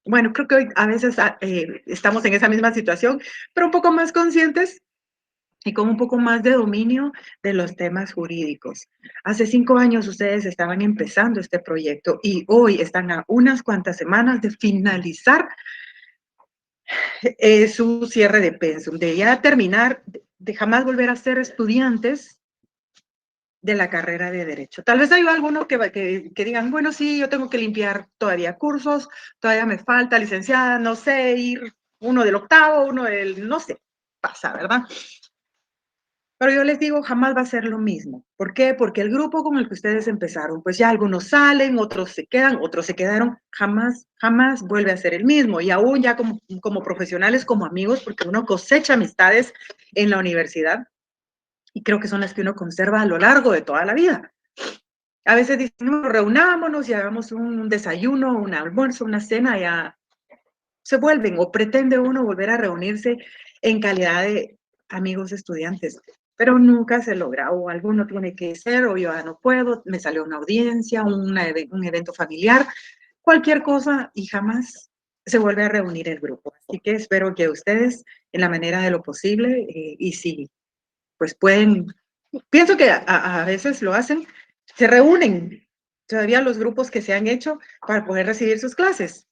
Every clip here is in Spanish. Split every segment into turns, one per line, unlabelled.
bueno, creo que hoy a veces estamos en esa misma situación, pero un poco más conscientes y con un poco más de dominio de los temas jurídicos. Hace 5 años ustedes estaban empezando este proyecto y hoy están a unas cuantas semanas de finalizar su cierre de pensum, de ya terminar, de jamás volver a ser estudiantes de la carrera de Derecho. Tal vez hay algunos que digan, bueno, sí, yo tengo que limpiar todavía cursos, todavía me falta licenciada, no sé, ir uno del octavo, uno del, no sé, pasa, ¿verdad? Pero yo les digo, jamás va a ser lo mismo. ¿Por qué? Porque el grupo con el que ustedes empezaron, pues ya algunos salen, otros se quedan, otros se quedaron, jamás, jamás vuelve a ser el mismo. Y aún ya como profesionales, como amigos, porque uno cosecha amistades en la universidad y creo que son las que uno conserva a lo largo de toda la vida. A veces decimos, reunámonos y hagamos un desayuno, un almuerzo, una cena, ya se vuelven o pretende uno volver a reunirse en calidad de amigos estudiantes, pero nunca se logra, o alguno tiene que ser, o yo ya no puedo, me salió una audiencia, un evento familiar, cualquier cosa y jamás se vuelve a reunir el grupo. Así que espero que ustedes, en la manera de lo posible, y si pues pueden, pienso que a veces lo hacen, se reúnen todavía los grupos que se han hecho para poder recibir sus clases,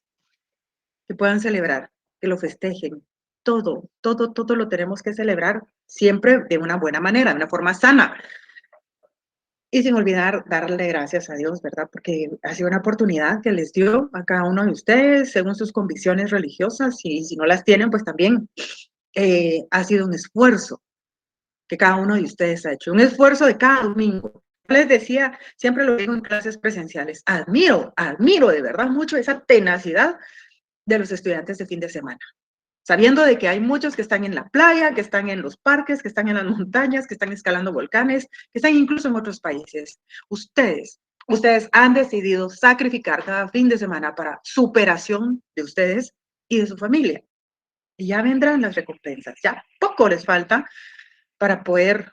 que puedan celebrar, que lo festejen. Todo, todo, todo lo tenemos que celebrar siempre de una buena manera, de una forma sana. Y sin olvidar darle gracias a Dios, ¿verdad? Porque ha sido una oportunidad que les dio a cada uno de ustedes según sus convicciones religiosas y si no las tienen, pues también ha sido un esfuerzo que cada uno de ustedes ha hecho, un esfuerzo de cada domingo. Les decía, siempre lo digo en clases presenciales, admiro de verdad mucho esa tenacidad de los estudiantes de fin de semana, sabiendo de que hay muchos que están en la playa, que están en los parques, que están en las montañas, que están escalando volcanes, que están incluso en otros países. Ustedes han decidido sacrificar cada fin de semana para superación de ustedes y de su familia. Y ya vendrán las recompensas, ya poco les falta para poder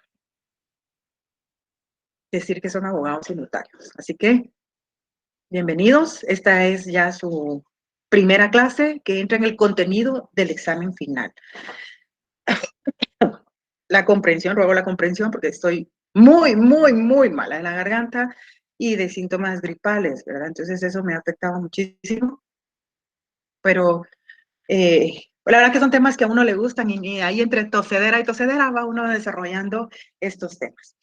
decir que son abogados y notarios. Así que, bienvenidos. Esta es ya su primera clase que entra en el contenido del examen final. La comprensión, ruego la comprensión porque estoy muy, muy, muy mala de la garganta y de síntomas gripales, ¿verdad? Entonces eso me ha afectado muchísimo, pero la verdad que son temas que a uno le gustan y ahí entre tosedera y tosedera va uno desarrollando estos temas.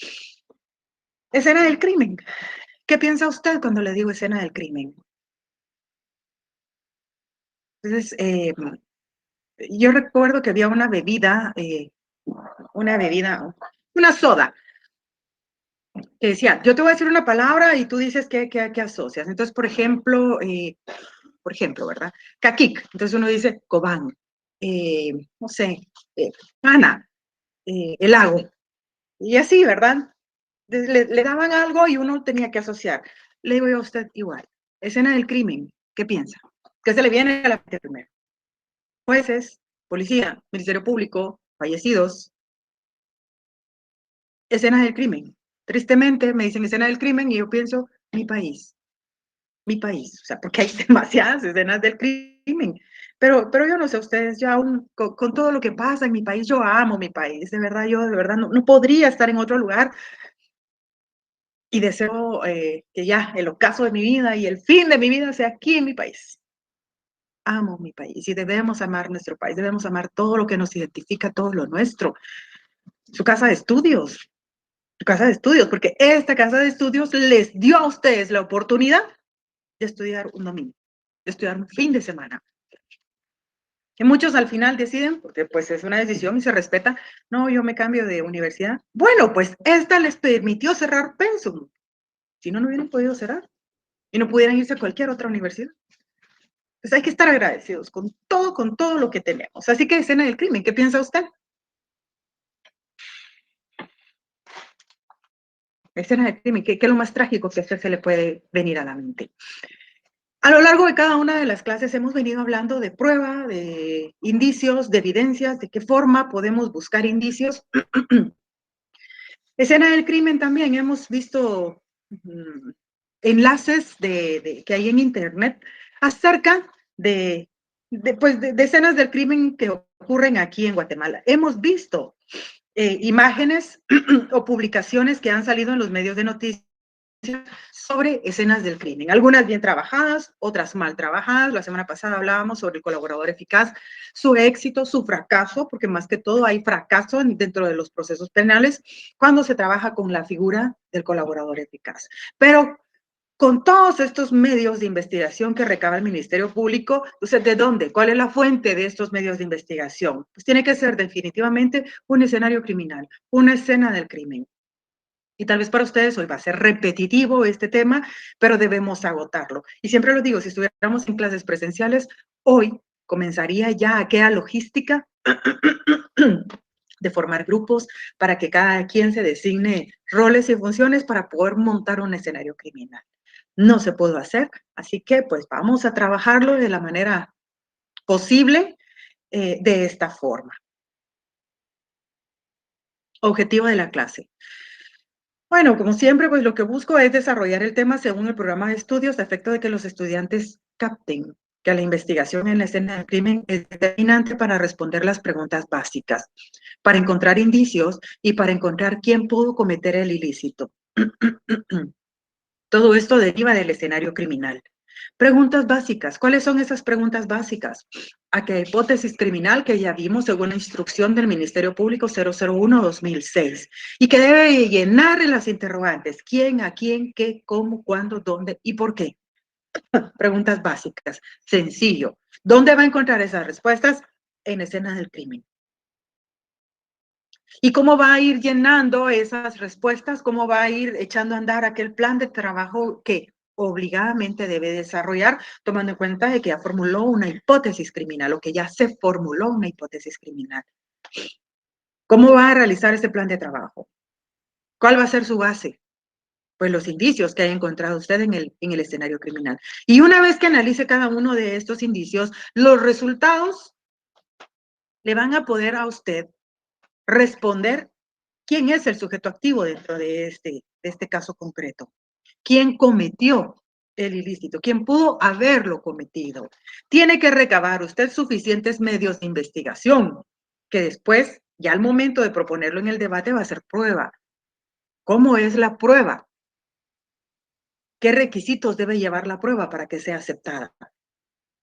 Escena del crimen. ¿Qué piensa usted cuando le digo escena del crimen? Entonces, yo recuerdo que había una bebida, una soda, que decía, yo te voy a decir una palabra y tú dices qué asocias. Entonces, por ejemplo, ¿verdad? Caquic. Entonces uno dice Cobán, no sé, Ana, el lago. Y así, ¿verdad? Le daban algo y uno tenía que asociar. Le digo yo a usted igual. Escena del crimen. ¿Qué piensa? ¿Qué se le viene a la mente primero? Jueces, policía, ministerio público, fallecidos, escena del crimen. Tristemente me dicen escena del crimen y yo pienso mi país, o sea, porque hay demasiadas escenas del crimen. Pero yo no sé, ustedes ya aún con todo lo que pasa en mi país, yo amo mi país, de verdad, yo de verdad no podría estar en otro lugar y deseo que ya el ocaso de mi vida y el fin de mi vida sea aquí en mi país. Amo mi país y debemos amar nuestro país, debemos amar todo lo que nos identifica, todo lo nuestro. Su casa de estudios, su casa de estudios, porque esta casa de estudios les dio a ustedes la oportunidad de estudiar un domingo, de estudiar un fin de semana. Que muchos al final deciden, porque pues es una decisión y se respeta, no, yo me cambio de universidad. Bueno, pues esta les permitió cerrar pensum. Si no, no hubieran podido cerrar y no pudieran irse a cualquier otra universidad. Pues hay que estar agradecidos con todo lo que tenemos. Así que escena del crimen, ¿qué piensa usted? Escena del crimen, ¿qué es lo más trágico que a usted se le puede venir a la mente? A lo largo de cada una de las clases hemos venido hablando de prueba, de indicios, de evidencias, de qué forma podemos buscar indicios. Escena del crimen también hemos visto enlaces que hay en internet acerca de escenas del crimen que ocurren aquí en Guatemala. Hemos visto imágenes o publicaciones que han salido en los medios de noticias sobre escenas del crimen, algunas bien trabajadas, otras mal trabajadas. La semana pasada hablábamos sobre el colaborador eficaz, su éxito, su fracaso, porque más que todo hay fracaso dentro de los procesos penales cuando se trabaja con la figura del colaborador eficaz. Pero con todos estos medios de investigación que recaba el Ministerio Público, ¿usted de dónde? ¿Cuál es la fuente de estos medios de investigación? Pues tiene que ser definitivamente un escenario criminal, una escena del crimen. Y tal vez para ustedes hoy va a ser repetitivo este tema, pero debemos agotarlo. Y siempre lo digo, si estuviéramos en clases presenciales, hoy comenzaría ya aquella logística de formar grupos para que cada quien se designe roles y funciones para poder montar un escenario criminal. No se pudo hacer, así que pues vamos a trabajarlo de la manera posible de esta forma. Objetivo de la clase. Bueno, como siempre, pues lo que busco es desarrollar el tema según el programa de estudios, a efecto de que los estudiantes capten que la investigación en la escena del crimen es determinante para responder las preguntas básicas, para encontrar indicios y para encontrar quién pudo cometer el ilícito. Todo esto deriva del escenario criminal. Preguntas básicas. ¿Cuáles son esas preguntas básicas? Aquella hipótesis criminal que ya vimos según la instrucción del Ministerio Público 001-2006 y que debe llenar en las interrogantes. ¿Quién, a quién, qué, cómo, cuándo, dónde y por qué? Preguntas básicas. Sencillo. ¿Dónde va a encontrar esas respuestas? En escenas del crimen. ¿Y cómo va a ir llenando esas respuestas? ¿Cómo va a ir echando a andar aquel plan de trabajo que obligadamente debe desarrollar, tomando en cuenta de que ya formuló una hipótesis criminal o que ya se formuló una hipótesis criminal? ¿Cómo va a realizar ese plan de trabajo? ¿Cuál va a ser su base? Pues los indicios que haya encontrado usted en el escenario criminal. Y una vez que analice cada uno de estos indicios, los resultados le van a poder a usted responder quién es el sujeto activo dentro de este caso concreto. ¿Quién cometió el ilícito? ¿Quién pudo haberlo cometido? Tiene que recabar usted suficientes medios de investigación, que después, ya al momento de proponerlo en el debate, va a ser prueba. ¿Cómo es la prueba? ¿Qué requisitos debe llevar la prueba para que sea aceptada?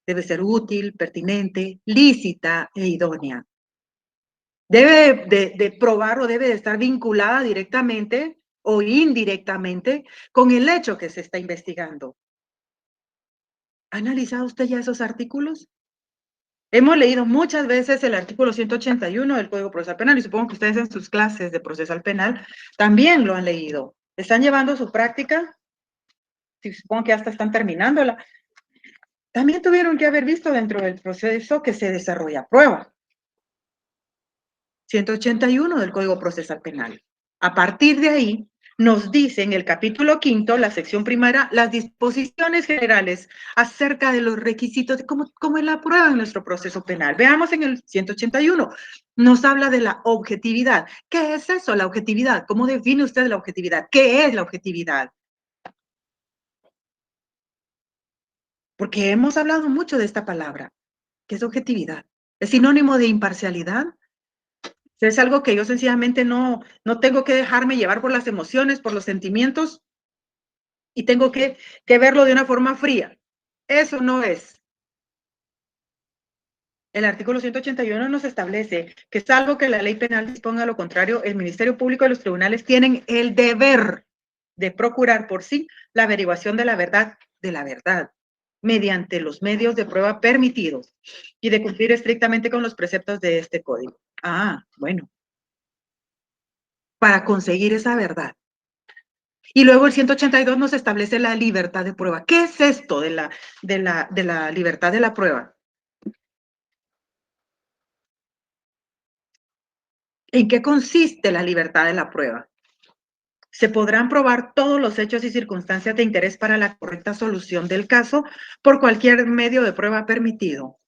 Debe ser útil, pertinente, lícita e idónea. Debe de probar o debe de estar vinculada directamente o indirectamente con el hecho que se está investigando. ¿Ha analizado usted ya esos artículos? Hemos leído muchas veces el artículo 181 del Código Procesal Penal y supongo que ustedes en sus clases de procesal penal también lo han leído. ¿Están llevando su práctica? Sí, supongo que hasta están terminándola. También tuvieron que haber visto dentro del proceso que se desarrolla prueba. 181 del Código Procesal Penal. A partir de ahí, nos dice en el capítulo 5, la sección primera, las disposiciones generales acerca de los requisitos de cómo es la prueba en nuestro proceso penal. Veamos en el 181, nos habla de la objetividad. ¿Qué es eso, la objetividad? ¿Cómo define usted la objetividad? ¿Qué es la objetividad? Porque hemos hablado mucho de esta palabra. ¿Qué es objetividad? ¿Es sinónimo de imparcialidad? Es algo que yo sencillamente no tengo que dejarme llevar por las emociones, por los sentimientos, y tengo que verlo de una forma fría. Eso no es. El artículo 181 nos establece que, salvo que la ley penal disponga lo contrario, el Ministerio Público y los tribunales tienen el deber de procurar por sí la averiguación de la verdad, mediante los medios de prueba permitidos y de cumplir estrictamente con los preceptos de este código. Ah, bueno. Para conseguir esa verdad. Y luego el 182 nos establece la libertad de prueba. ¿Qué es esto de la libertad de la prueba? ¿En qué consiste la libertad de la prueba? Se podrán probar todos los hechos y circunstancias de interés para la correcta solución del caso por cualquier medio de prueba permitido.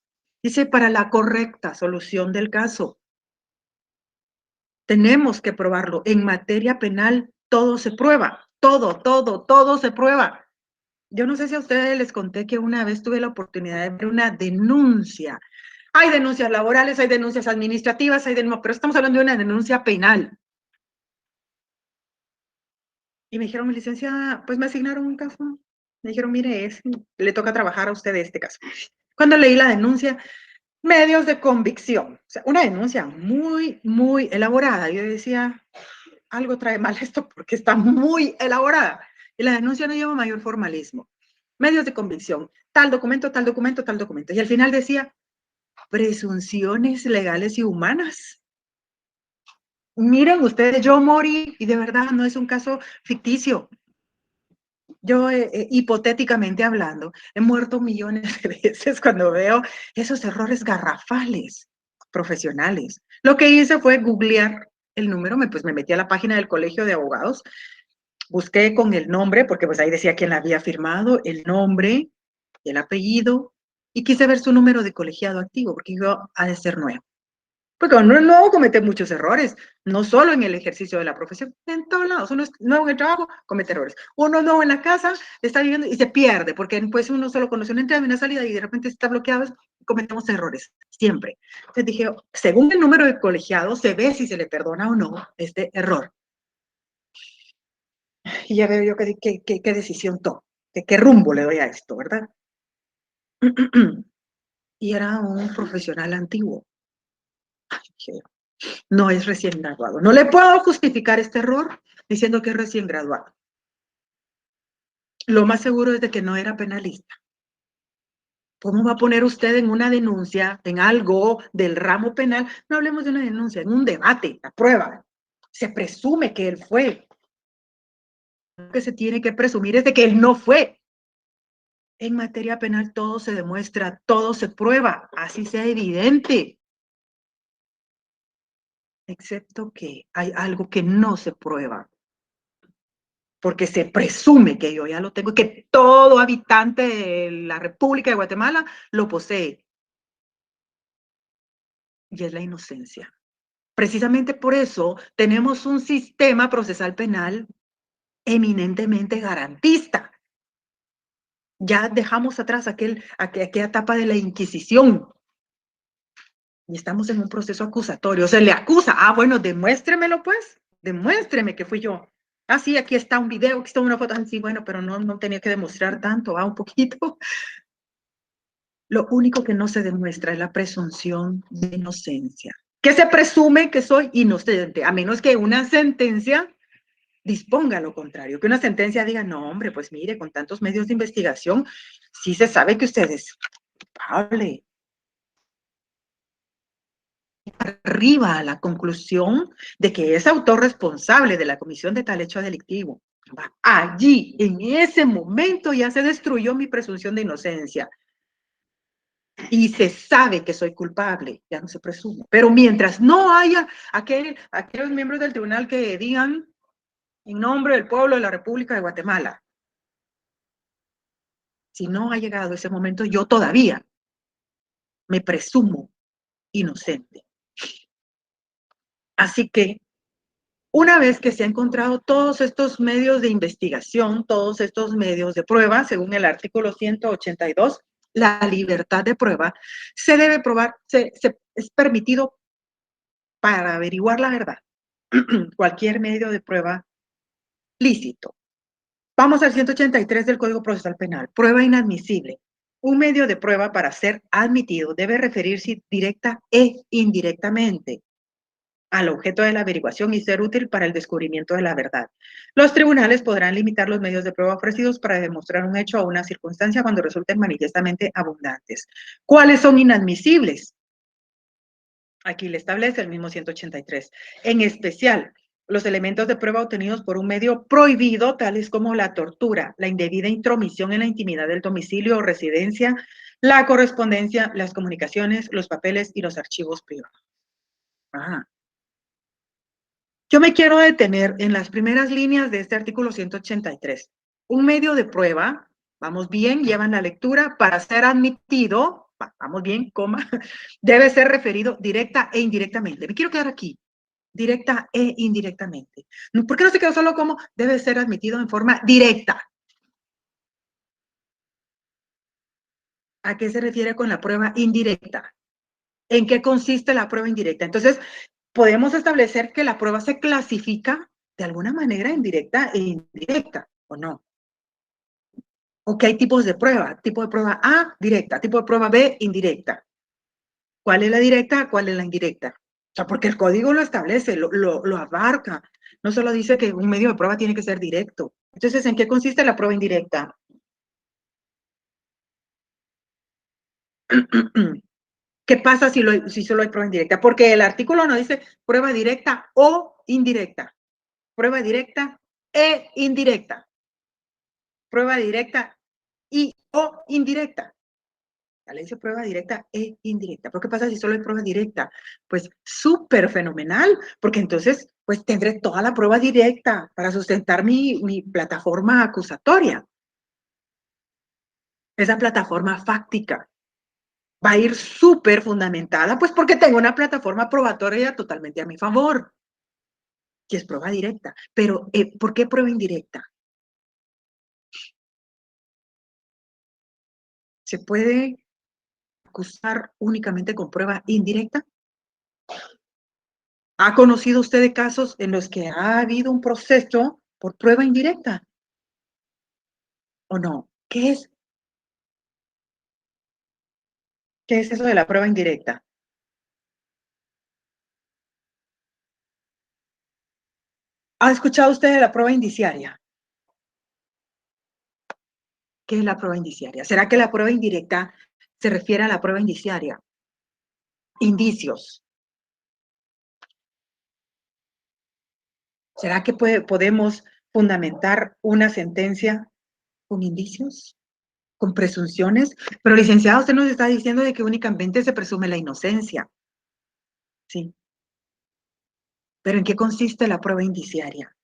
Dice, para la correcta solución del caso. Tenemos que probarlo. En materia penal todo se prueba. Todo se prueba. Yo no sé si a ustedes les conté que una vez tuve la oportunidad de ver una denuncia. Hay denuncias laborales, hay denuncias administrativas, pero estamos hablando de una denuncia penal. Y me dijeron, mi licenciada, pues me asignaron un caso. Me dijeron, mire, le toca trabajar a usted este caso. Cuando leí la denuncia, medios de convicción, o sea, una denuncia muy, muy elaborada. Yo decía, algo trae mal esto porque está muy elaborada. Y la denuncia no lleva mayor formalismo. Medios de convicción, tal documento, tal documento, tal documento. Y al final decía, presunciones legales y humanas. Miren ustedes, yo morí, y de verdad no es un caso ficticio. Yo, hipotéticamente hablando, he muerto millones de veces cuando veo esos errores garrafales profesionales. Lo que hice fue googlear el número, pues me metí a la página del Colegio de Abogados, busqué con el nombre, porque pues ahí decía quién la había firmado, el nombre, el apellido, y quise ver su número de colegiado activo, porque yo ha de ser nuevo. Porque uno es nuevo comete muchos errores, no solo en el ejercicio de la profesión, en todos lados. Uno es nuevo en el trabajo, comete errores. Uno es nuevo en la casa, está viviendo y se pierde, porque pues uno solo conoce una entrada y una salida y de repente está bloqueado, cometemos errores, siempre. Entonces dije, según el número de colegiado, se ve si se le perdona o no este error. Y ya veo yo qué decisión tomo, qué rumbo le doy a esto, ¿verdad? Y era un profesional antiguo. No es recién graduado. No le puedo justificar este error diciendo que es recién graduado. Lo más seguro es de que no era penalista. ¿Cómo va a poner usted en una denuncia, en algo del ramo penal? No hablemos de una denuncia, en un debate, la prueba. Se presume que él fue. Lo que se tiene que presumir es de que él no fue. En materia penal todo se demuestra, todo se prueba, así sea evidente. Excepto que hay algo que no se prueba, porque se presume que yo ya lo tengo, que todo habitante de la República de Guatemala lo posee. Y es la inocencia. Precisamente por eso tenemos un sistema procesal penal eminentemente garantista. Ya dejamos atrás aquella etapa de la Inquisición y estamos en un proceso acusatorio. Se le acusa. Ah, bueno, demuéstremelo pues. Demuéstreme que fui yo. Ah, sí, aquí está un video, aquí está una foto. Ah, sí, bueno, pero no tenía que demostrar tanto, un poquito. Lo único que no se demuestra es la presunción de inocencia. Que se presume que soy inocente, a menos que una sentencia disponga lo contrario, que una sentencia diga, no, hombre, pues mire, con tantos medios de investigación, sí se sabe que usted es culpable. Arriba a la conclusión de que es autorresponsable de la comisión de tal hecho delictivo. Allí, en ese momento, ya se destruyó mi presunción de inocencia. Y se sabe que soy culpable, ya no se presume. Pero mientras no haya aquellos miembros del tribunal que digan en nombre del pueblo de la República de Guatemala, si no ha llegado ese momento, yo todavía me presumo inocente. Así que una vez que se han encontrado todos estos medios de investigación, todos estos medios de prueba, según el artículo 182, la libertad de prueba, se debe probar, es permitido para averiguar la verdad. Cualquier medio de prueba lícito. Vamos al 183 del Código Procesal Penal. Prueba inadmisible. Un medio de prueba para ser admitido debe referirse directa e indirectamente al objeto de la averiguación y ser útil para el descubrimiento de la verdad. Los tribunales podrán limitar los medios de prueba ofrecidos para demostrar un hecho o una circunstancia cuando resulten manifiestamente abundantes. ¿Cuáles son inadmisibles? Aquí le establece el mismo 183. En especial, los elementos de prueba obtenidos por un medio prohibido, tales como la tortura, la indebida intromisión en la intimidad del domicilio o residencia, la correspondencia, las comunicaciones, los papeles y los archivos privados. Ajá. Yo me quiero detener en las primeras líneas de este artículo 183. Un medio de prueba, vamos bien, llevan la lectura, para ser admitido, vamos bien, coma, debe ser referido directa e indirectamente. Me quiero quedar aquí, directa e indirectamente. ¿Por qué no se quedó solo como debe ser admitido en forma directa? ¿A qué se refiere con la prueba indirecta? ¿En qué consiste la prueba indirecta? Entonces, podemos establecer que la prueba se clasifica de alguna manera en directa e indirecta, ¿o no? ¿O que hay tipos de prueba? Tipo de prueba A, directa. Tipo de prueba B, indirecta. ¿Cuál es la directa? ¿Cuál es la indirecta? O sea, porque el código lo establece, lo abarca. No solo dice que un medio de prueba tiene que ser directo. Entonces, ¿en qué consiste la prueba indirecta? ¿Qué pasa si solo hay prueba indirecta? Porque el artículo no dice prueba directa o indirecta. Prueba directa e indirecta. Prueba directa y o indirecta. La ley dice prueba directa e indirecta. ¿Pero qué pasa si solo hay prueba directa? Pues súper fenomenal, porque entonces pues tendré toda la prueba directa para sustentar mi plataforma acusatoria. Esa plataforma fáctica va a ir súper fundamentada, pues porque tengo una plataforma probatoria totalmente a mi favor, que es prueba directa. Pero, ¿por qué prueba indirecta? ¿Se puede acusar únicamente con prueba indirecta? ¿Ha conocido usted de casos en los que ha habido un proceso por prueba indirecta o no? ¿Qué es eso de la prueba indirecta? ¿Ha escuchado usted de la prueba indiciaria? ¿Qué es la prueba indiciaria? ¿Será que la prueba indirecta se refiere a la prueba indiciaria? Indicios. ¿Será que podemos fundamentar una sentencia con indicios? ¿Con presunciones? Pero, licenciado, usted nos está diciendo de que únicamente se presume la inocencia. Sí. ¿Pero en qué consiste la prueba indiciaria?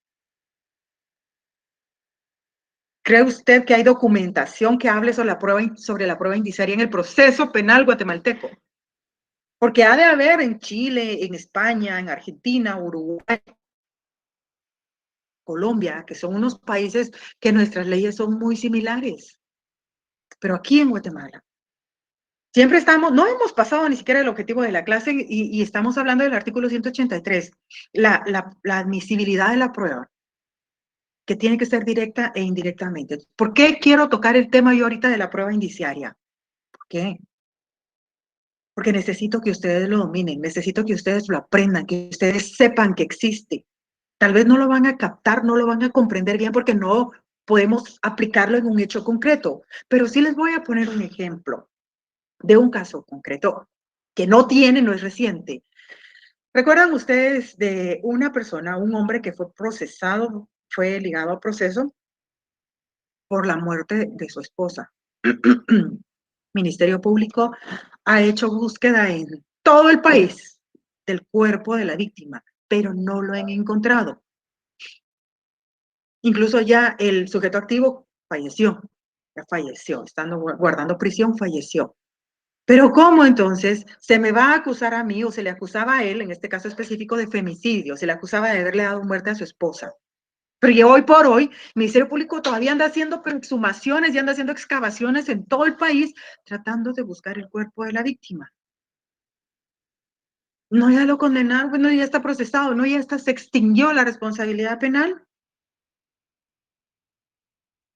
¿Cree usted que hay documentación que hable sobre la prueba indiciaria en el proceso penal guatemalteco? Porque ha de haber en Chile, en España, en Argentina, Uruguay, Colombia, que son unos países que nuestras leyes son muy similares. Pero aquí en Guatemala, siempre estamos, no hemos pasado ni siquiera el objetivo de la clase y estamos hablando del artículo 183, la admisibilidad de la prueba, que tiene que ser directa e indirectamente. ¿Por qué quiero tocar el tema yo ahorita de la prueba indiciaria? ¿Por qué? Porque necesito que ustedes lo dominen, necesito que ustedes lo aprendan, que ustedes sepan que existe. Tal vez no lo van a captar, no lo van a comprender bien porque no podemos aplicarlo en un hecho concreto, pero sí les voy a poner un ejemplo de un caso concreto que no tiene, no es reciente. ¿Recuerdan ustedes de una persona, un hombre que fue procesado, fue ligado a proceso por la muerte de su esposa? Ministerio Público ha hecho búsqueda en todo el país del cuerpo de la víctima, pero no lo han encontrado. Incluso ya el sujeto activo falleció, ya falleció, estando guardando prisión, falleció. Pero ¿cómo entonces se me va a acusar a mí o se le acusaba a él, en este caso específico, de femicidio? Se le acusaba de haberle dado muerte a su esposa. Pero ya hoy por hoy, el Ministerio Público todavía anda haciendo exhumaciones y anda haciendo excavaciones en todo el país tratando de buscar el cuerpo de la víctima. No, ya lo condenaron, bueno, ya está procesado, no, ya está, se extinguió la responsabilidad penal.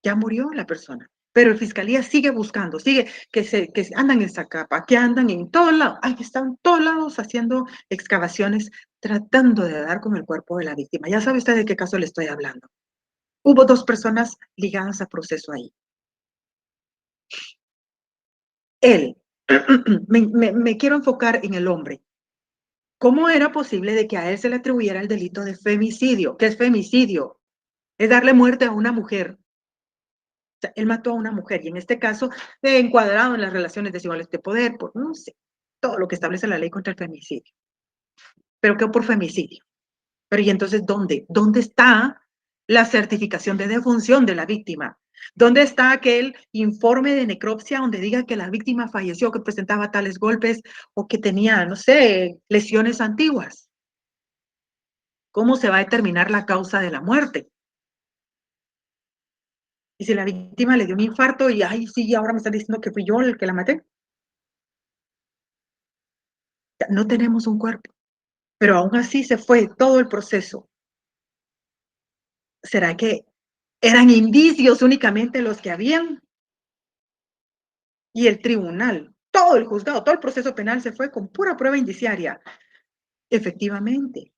Ya murió la persona. Pero la fiscalía sigue buscando, sigue, que andan en Zacapa, que andan en todos lados, que están en todos lados haciendo excavaciones, tratando de dar con el cuerpo de la víctima. Ya sabe usted de qué caso le estoy hablando. Hubo 2 personas ligadas a proceso ahí. Él, me quiero enfocar en el hombre. ¿Cómo era posible de que a él se le atribuyera el delito de femicidio? ¿Qué es femicidio? Es darle muerte a una mujer. O sea, él mató a una mujer y en este caso encuadrado en las relaciones desiguales de poder, por no sé, todo lo que establece la ley contra el femicidio. ¿Pero qué por femicidio? Pero ¿y entonces dónde? ¿Dónde está la certificación de defunción de la víctima? ¿Dónde está aquel informe de necropsia donde diga que la víctima falleció, que presentaba tales golpes o que tenía, no sé, lesiones antiguas? ¿Cómo se va a determinar la causa de la muerte? Y si la víctima le dio un infarto y, ay, sí, ahora me están diciendo que fui yo el que la maté. No tenemos un cuerpo, pero aún así se fue todo el proceso. ¿Será que eran indicios únicamente los que habían? Y el tribunal, todo el juzgado, todo el proceso penal se fue con pura prueba indiciaria. Efectivamente,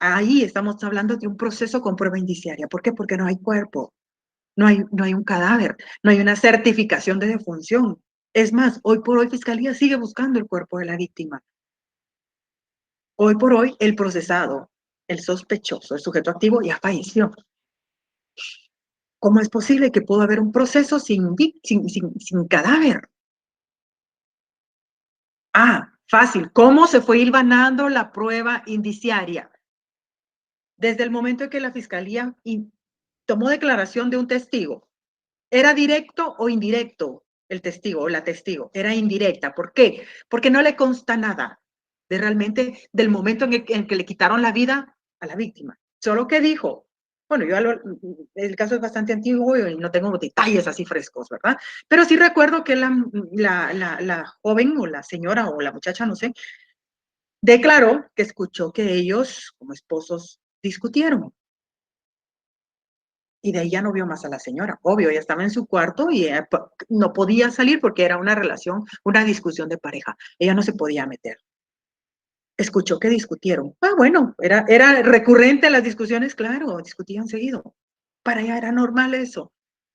ahí estamos hablando de un proceso con prueba indiciaria. ¿Por qué? Porque no hay cuerpo, no hay un cadáver, no hay una certificación de defunción. Es más, hoy por hoy Fiscalía sigue buscando el cuerpo de la víctima. Hoy por hoy el procesado, el sospechoso, el sujeto activo ya falleció. ¿Cómo es posible que pudo haber un proceso sin cadáver? Ah, fácil. ¿Cómo se fue hilvanando la prueba indiciaria? Desde el momento en que la fiscalía tomó declaración de un testigo, ¿era directo o indirecto el testigo o la testigo? Era indirecta. ¿Por qué? Porque no le consta nada de realmente del momento en que le quitaron la vida a la víctima. Solo que dijo, bueno, el caso es bastante antiguo y no tengo detalles así frescos, ¿verdad? Pero sí recuerdo que la joven o la señora o la muchacha, no sé, declaró que escuchó que ellos, como esposos, discutieron. Y de ahí ya no vio más a la señora. Obvio, ella estaba en su cuarto y no podía salir porque era una relación, una discusión de pareja. Ella no se podía meter. Escuchó que discutieron. Ah, bueno, era recurrente las discusiones, claro, discutían seguido. Para ella era normal eso.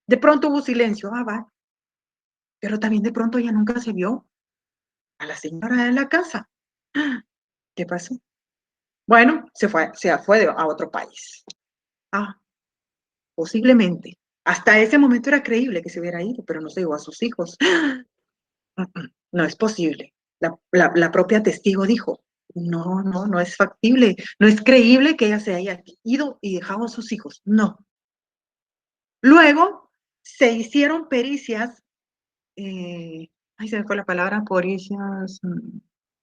De pronto hubo silencio, va. Pero también de pronto ella nunca se vio a la señora en la casa. ¿Qué pasó? Bueno, se fue a otro país. Ah, posiblemente. Hasta ese momento era creíble que se hubiera ido, pero no se llevó a sus hijos. No es posible. La propia testigo dijo, no es factible, no es creíble que ella se haya ido y dejado a sus hijos. No. Luego se hicieron pericias, ay, se me fue la palabra, pericias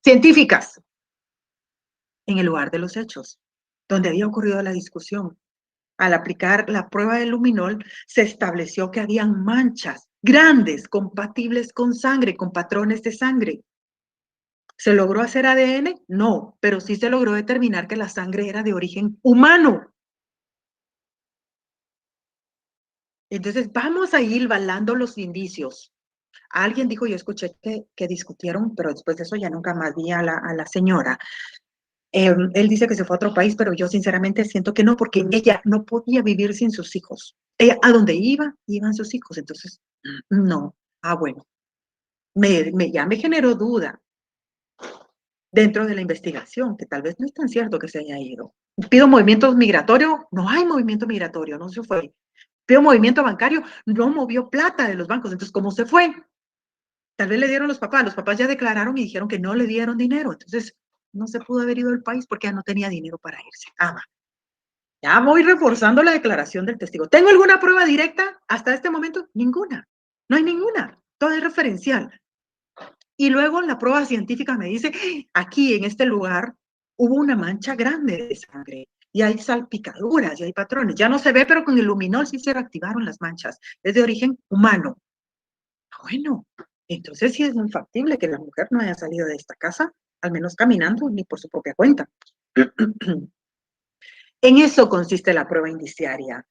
científicas en el lugar de los hechos, donde había ocurrido la discusión. Al aplicar la prueba de luminol, se estableció que habían manchas grandes, compatibles con sangre, con patrones de sangre. ¿Se logró hacer ADN? No, pero sí se logró determinar que la sangre era de origen humano. Entonces, vamos a ir balando los indicios. Alguien dijo, yo escuché que discutieron, pero después de eso ya nunca más vi a la señora. Él dice que se fue a otro país, pero yo sinceramente siento que no, porque ella no podía vivir sin sus hijos. Ella, a donde iba, iban sus hijos. Entonces, no. Ah, bueno, ya me generó duda dentro de la investigación, que tal vez no es tan cierto que se haya ido. Pido movimiento migratorio, no hay movimiento migratorio, no se fue. Pido movimiento bancario, no movió plata de los bancos, entonces, ¿cómo se fue? Tal vez le dieron los papás ya declararon y dijeron que no le dieron dinero, entonces no se pudo haber ido del país porque ya no tenía dinero para irse. Ah, va. Ya voy reforzando la declaración del testigo. ¿Tengo alguna prueba directa hasta este momento? Ninguna. No hay ninguna. Todo es referencial. Y luego la prueba científica me dice, aquí en este lugar hubo una mancha grande de sangre y hay salpicaduras y hay patrones. Ya no se ve, pero con el luminol sí se reactivaron las manchas. Es de origen humano. Bueno, entonces sí es muy factible que la mujer no haya salido de esta casa, al menos caminando, ni por su propia cuenta. En eso consiste la prueba indiciaria.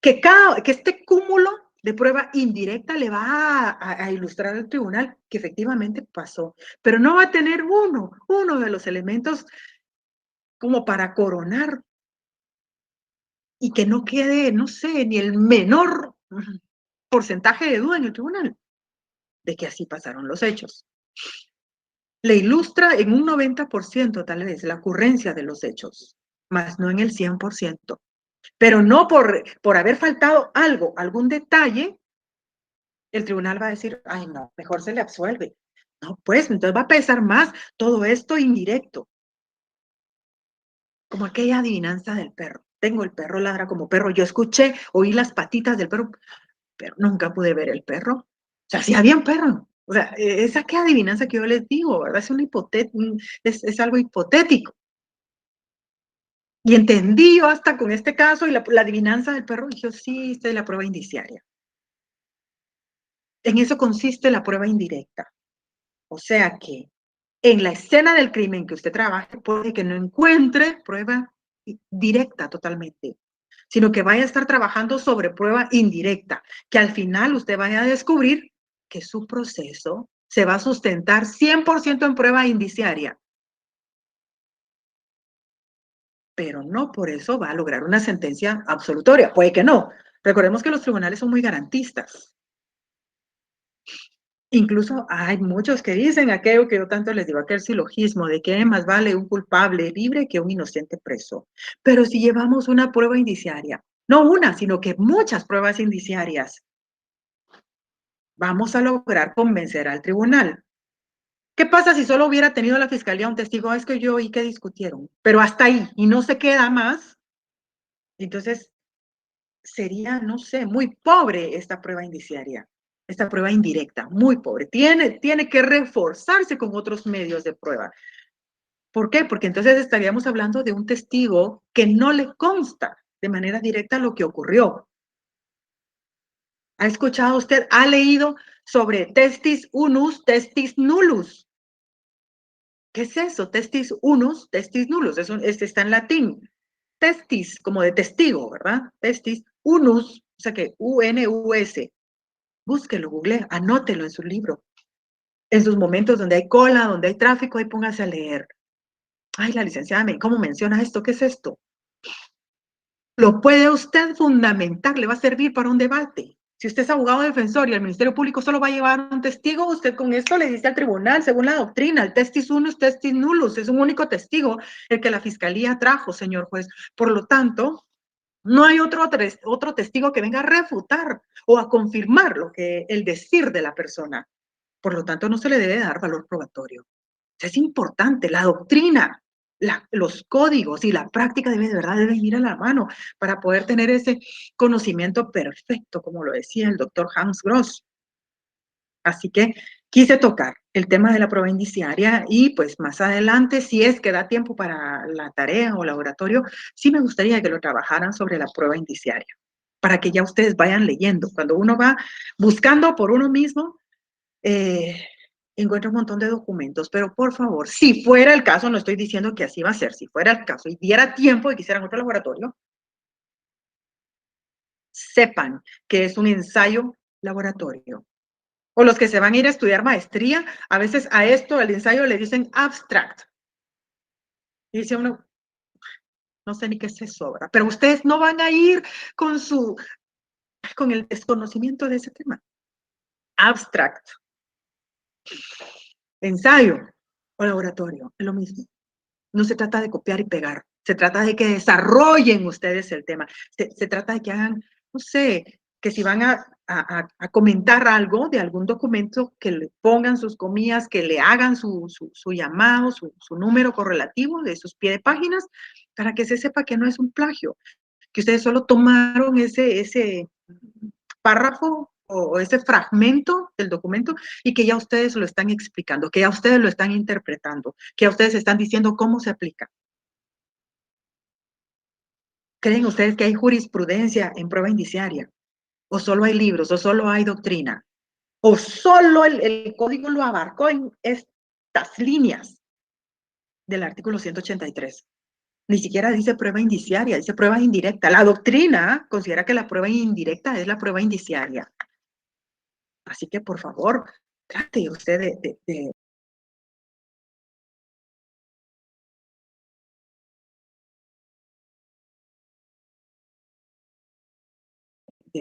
Que este cúmulo de prueba indirecta le va a ilustrar al tribunal que efectivamente pasó, pero no va a tener uno de los elementos como para coronar y que no quede, no sé, ni el menor porcentaje de duda en el tribunal de que así pasaron los hechos. Le ilustra en un 90% tal vez la ocurrencia de los hechos, más no en el 100%. Pero no por haber faltado algo, algún detalle, el tribunal va a decir, ay no, mejor se le absuelve. No, pues entonces va a pesar más todo esto indirecto, como aquella adivinanza del perro. Tengo el perro ladra como perro. Yo escuché, oí las patitas del perro, pero nunca pude ver el perro. O sea, sí había un perro. O sea, esa que adivinanza que yo les digo, ¿verdad? Es algo hipotético. Y entendí yo hasta con este caso y la adivinanza del perro, dije, sí, esta es la prueba indiciaria. En eso consiste la prueba indirecta. O sea que en la escena del crimen que usted trabaje, puede que no encuentre prueba directa totalmente, sino que vaya a estar trabajando sobre prueba indirecta, que al final usted vaya a descubrir que su proceso se va a sustentar 100% en prueba indiciaria. Pero no por eso va a lograr una sentencia absolutoria. Puede que no. Recordemos que los tribunales son muy garantistas. Incluso hay muchos que dicen aquello que yo tanto les digo, aquel silogismo de que más vale un culpable libre que un inocente preso. Pero si llevamos una prueba indiciaria, no una, sino que muchas pruebas indiciarias, vamos a lograr convencer al tribunal. ¿Qué pasa si solo hubiera tenido la fiscalía un testigo? Es que yo oí que discutieron, pero hasta ahí, y no se queda más. Entonces, sería, no sé, muy pobre esta prueba indiciaria, esta prueba indirecta, muy pobre. Tiene que reforzarse con otros medios de prueba. ¿Por qué? Porque entonces estaríamos hablando de un testigo que no le consta de manera directa lo que ocurrió. ¿Ha escuchado usted, ha leído sobre testis unus, testis nullus? ¿Qué es eso? Testis unus, testis nullus. Este está en latín. Testis, como de testigo, ¿verdad? Testis unus, o sea que U-N-U-S. Búsquelo, google, anótelo en su libro. En sus momentos donde hay cola, donde hay tráfico, ahí póngase a leer. Ay, la licenciada, ¿cómo menciona esto? ¿Qué es esto? Lo puede usted fundamentar, le va a servir para un debate. Si usted es abogado defensor y el Ministerio Público solo va a llevar un testigo, usted con esto le dice al tribunal, según la doctrina, el testis unus, testis nullus, es un único testigo el que la fiscalía trajo, señor juez. Por lo tanto, no hay otro testigo que venga a refutar o a confirmar lo que el decir de la persona. Por lo tanto, no se le debe dar valor probatorio. Es importante, la doctrina, los códigos y la práctica de verdad deben ir a la mano para poder tener ese conocimiento perfecto, como lo decía el doctor Hans Gross. Así que quise tocar el tema de la prueba indiciaria y pues más adelante, si es que da tiempo para la tarea o laboratorio, sí me gustaría que lo trabajaran sobre la prueba indiciaria, para que ya ustedes vayan leyendo. Cuando uno va buscando por uno mismo, encuentra un montón de documentos, pero por favor, si fuera el caso, no estoy diciendo que así va a ser, si fuera el caso y diera tiempo y quisieran otro laboratorio, sepan que es un ensayo laboratorio. O los que se van a ir a estudiar maestría, a veces a esto, al ensayo, le dicen abstract. Y dice uno, no sé ni qué se sobra, pero ustedes no van a ir con el desconocimiento de ese tema. Abstract. Ensayo o laboratorio, es lo mismo. No se trata de copiar y pegar, se trata de que desarrollen ustedes el tema, se trata de que hagan, no sé, que si van a comentar algo de algún documento, que le pongan sus comillas, que le hagan su llamado, su número correlativo de sus pie de páginas, para que se sepa que no es un plagio, que ustedes solo tomaron ese párrafo o ese fragmento del documento y que ya ustedes lo están explicando, que ya ustedes lo están interpretando, que ya ustedes están diciendo cómo se aplica. ¿Creen ustedes que hay jurisprudencia en prueba indiciaria? ¿O solo hay libros? ¿O solo hay doctrina? ¿O solo el código lo abarcó en estas líneas del artículo 183? Ni siquiera dice prueba indiciaria, dice prueba indirecta. La doctrina considera que la prueba indirecta es la prueba indiciaria. Así que, por favor, trate usted de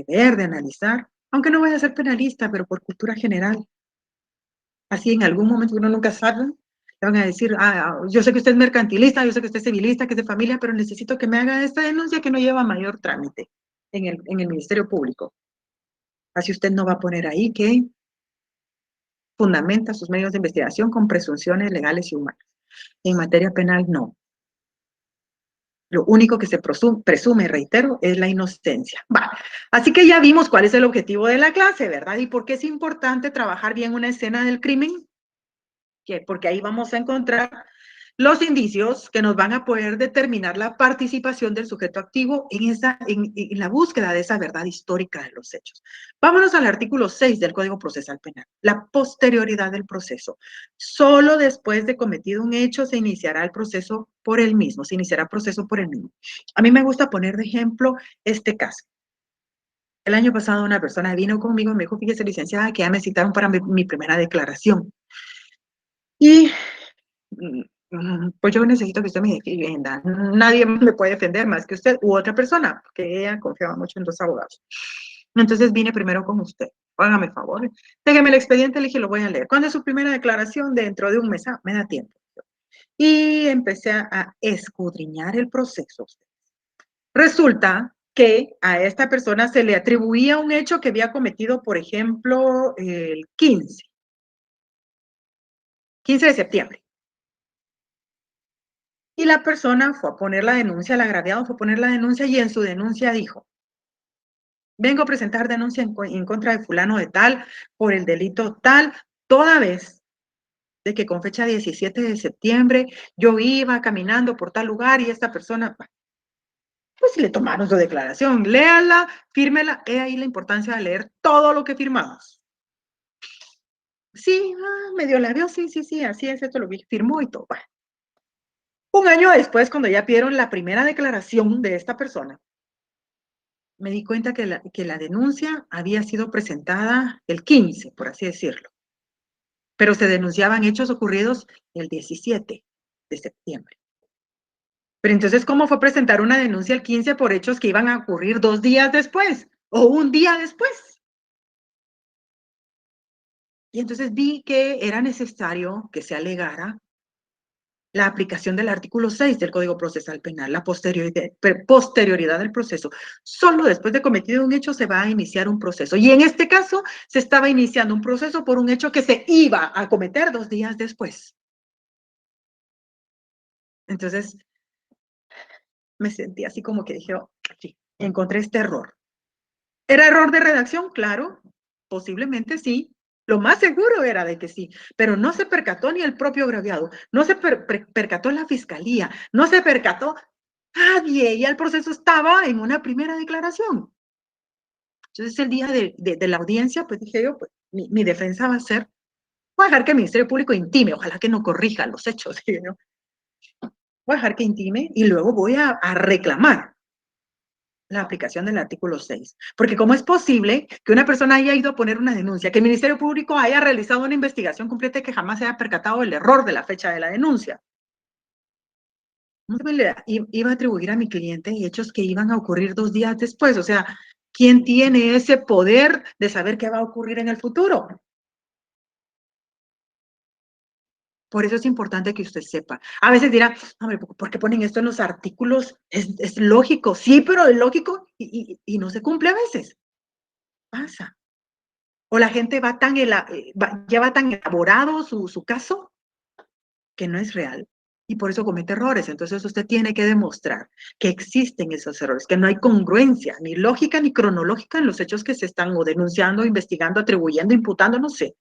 ver, de analizar, aunque no vaya a ser penalista, pero por cultura general. Así en algún momento uno nunca sabe, le van a decir, yo sé que usted es mercantilista, yo sé que usted es civilista, que es de familia, pero necesito que me haga esta denuncia que no lleva mayor trámite en el Ministerio Público. Así usted no va a poner ahí que fundamenta sus medios de investigación con presunciones legales y humanas. En materia penal, no. Lo único que se presume, reitero, es la inocencia. Vale. Así que ya vimos cuál es el objetivo de la clase, ¿verdad? Y por qué es importante trabajar bien una escena del crimen, porque ahí vamos a encontrar los indicios que nos van a poder determinar la participación del sujeto activo en la búsqueda de esa verdad histórica de los hechos. Vámonos al artículo 6 del Código Procesal Penal, la posterioridad del proceso. Solo después de cometido un hecho se iniciará el proceso por el mismo, se iniciará el proceso por el mismo. A mí me gusta poner de ejemplo este caso. El año pasado una persona vino conmigo y me dijo, fíjese, licenciada, que ya me citaron para mi primera declaración. Y pues yo necesito que usted me defienda. Nadie me puede defender más que usted u otra persona, porque ella confiaba mucho en los abogados. Entonces vine primero con usted. Hágame el favor. Déjeme el expediente, le dije, lo voy a leer. ¿Cuándo es su primera declaración? Dentro de un mes. Ah, me da tiempo. Y empecé a escudriñar el proceso. Resulta que a esta persona se le atribuía un hecho que había cometido, por ejemplo, el 15 de septiembre. Y la persona fue a poner la denuncia, el agraviado fue a poner la denuncia y en su denuncia dijo, vengo a presentar denuncia en contra de fulano de tal por el delito tal, toda vez de que con fecha 17 de septiembre yo iba caminando por tal lugar y esta persona, pues si le tomaron su declaración, léala, fírmela, he ahí la importancia de leer todo lo que firmamos. Sí, medio la vio, sí, así es, esto lo vi, firmó y todo. Bueno. Un año después, cuando ya pidieron la primera declaración de esta persona, me di cuenta que la denuncia había sido presentada el 15, por así decirlo, pero se denunciaban hechos ocurridos el 17 de septiembre. Pero entonces, ¿cómo fue presentar una denuncia el 15 por hechos que iban a ocurrir 2 días después o un día después? Y entonces vi que era necesario que se alegara la aplicación del artículo 6 del Código Procesal Penal, la posterioridad del proceso. Solo después de cometido un hecho se va a iniciar un proceso. Y en este caso se estaba iniciando un proceso por un hecho que se iba a cometer 2 días después. Entonces me sentí así como que dije, oh, sí, encontré este error. ¿Era error de redacción? Claro, posiblemente sí. Lo más seguro era de que sí, pero no se percató ni el propio agraviado, no se percató la fiscalía, no se percató nadie, ya el proceso estaba en una primera declaración. Entonces el día de la audiencia, pues dije yo, pues mi defensa va a ser, voy a dejar que el Ministerio Público intime, ojalá que no corrija los hechos, ¿no? Voy a dejar que intime y luego voy a reclamar la aplicación del artículo 6. Porque ¿cómo es posible que una persona haya ido a poner una denuncia, que el Ministerio Público haya realizado una investigación completa y que jamás se haya percatado del error de la fecha de la denuncia? No se me iba a atribuir a mi cliente hechos que iban a ocurrir 2 días después. O sea, ¿quién tiene ese poder de saber qué va a ocurrir en el futuro? Por eso es importante que usted sepa. A veces dirá, hombre, ¿por qué ponen esto en los artículos? Es lógico, sí, pero es lógico y no se cumple a veces. Pasa. O la gente ya va tan elaborado su caso que no es real y por eso comete errores. Entonces usted tiene que demostrar que existen esos errores, que no hay congruencia ni lógica ni cronológica en los hechos que se están o denunciando, investigando, atribuyendo, imputando, no sé.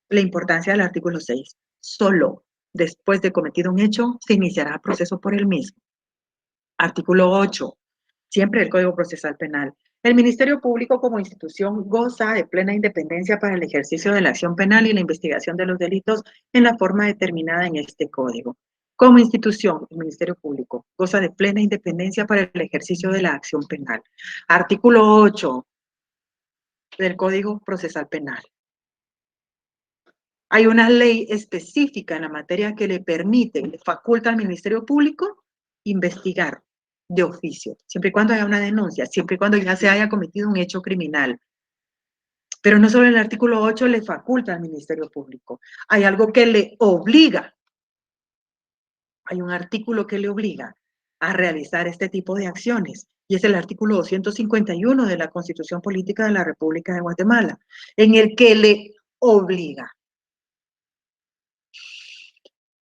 La importancia del artículo 6. Solo después de cometido un hecho se iniciará proceso por el mismo. Artículo 8. Siempre el Código Procesal Penal. El Ministerio Público como institución goza de plena independencia para el ejercicio de la acción penal y la investigación de los delitos en la forma determinada en este código. Como institución, el Ministerio Público goza de plena independencia para el ejercicio de la acción penal. Artículo 8 del Código Procesal Penal. Hay una ley específica en la materia que le permite, le faculta al Ministerio Público investigar de oficio, siempre y cuando haya una denuncia, siempre y cuando ya se haya cometido un hecho criminal. Pero no solo el artículo 8 le faculta al Ministerio Público, hay algo que le obliga, hay un artículo que le obliga a realizar este tipo de acciones, y es el artículo 251 de la Constitución Política de la República de Guatemala, en el que le obliga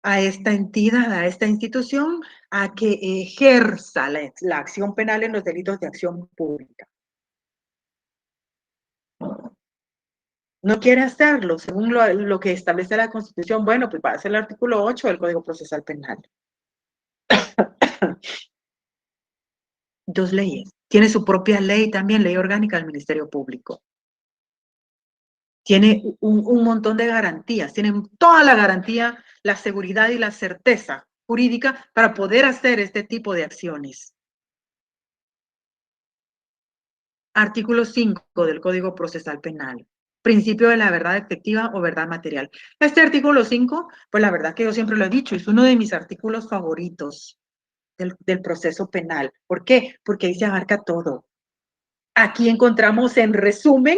a esta entidad, a esta institución, a que ejerza la acción penal en los delitos de acción pública. No quiere hacerlo según lo que establece la Constitución. Bueno, pues va a ser el artículo 8 del Código Procesal Penal. Dos leyes. Tiene su propia ley también, ley orgánica del Ministerio Público. Tiene un montón de garantías, tienen toda la garantía, la seguridad y la certeza jurídica para poder hacer este tipo de acciones. Artículo 5 del Código Procesal Penal. Principio de la verdad efectiva o verdad material. Este artículo 5, pues la verdad que yo siempre lo he dicho, es uno de mis artículos favoritos del proceso penal. ¿Por qué? Porque ahí se abarca todo. Aquí encontramos en resumen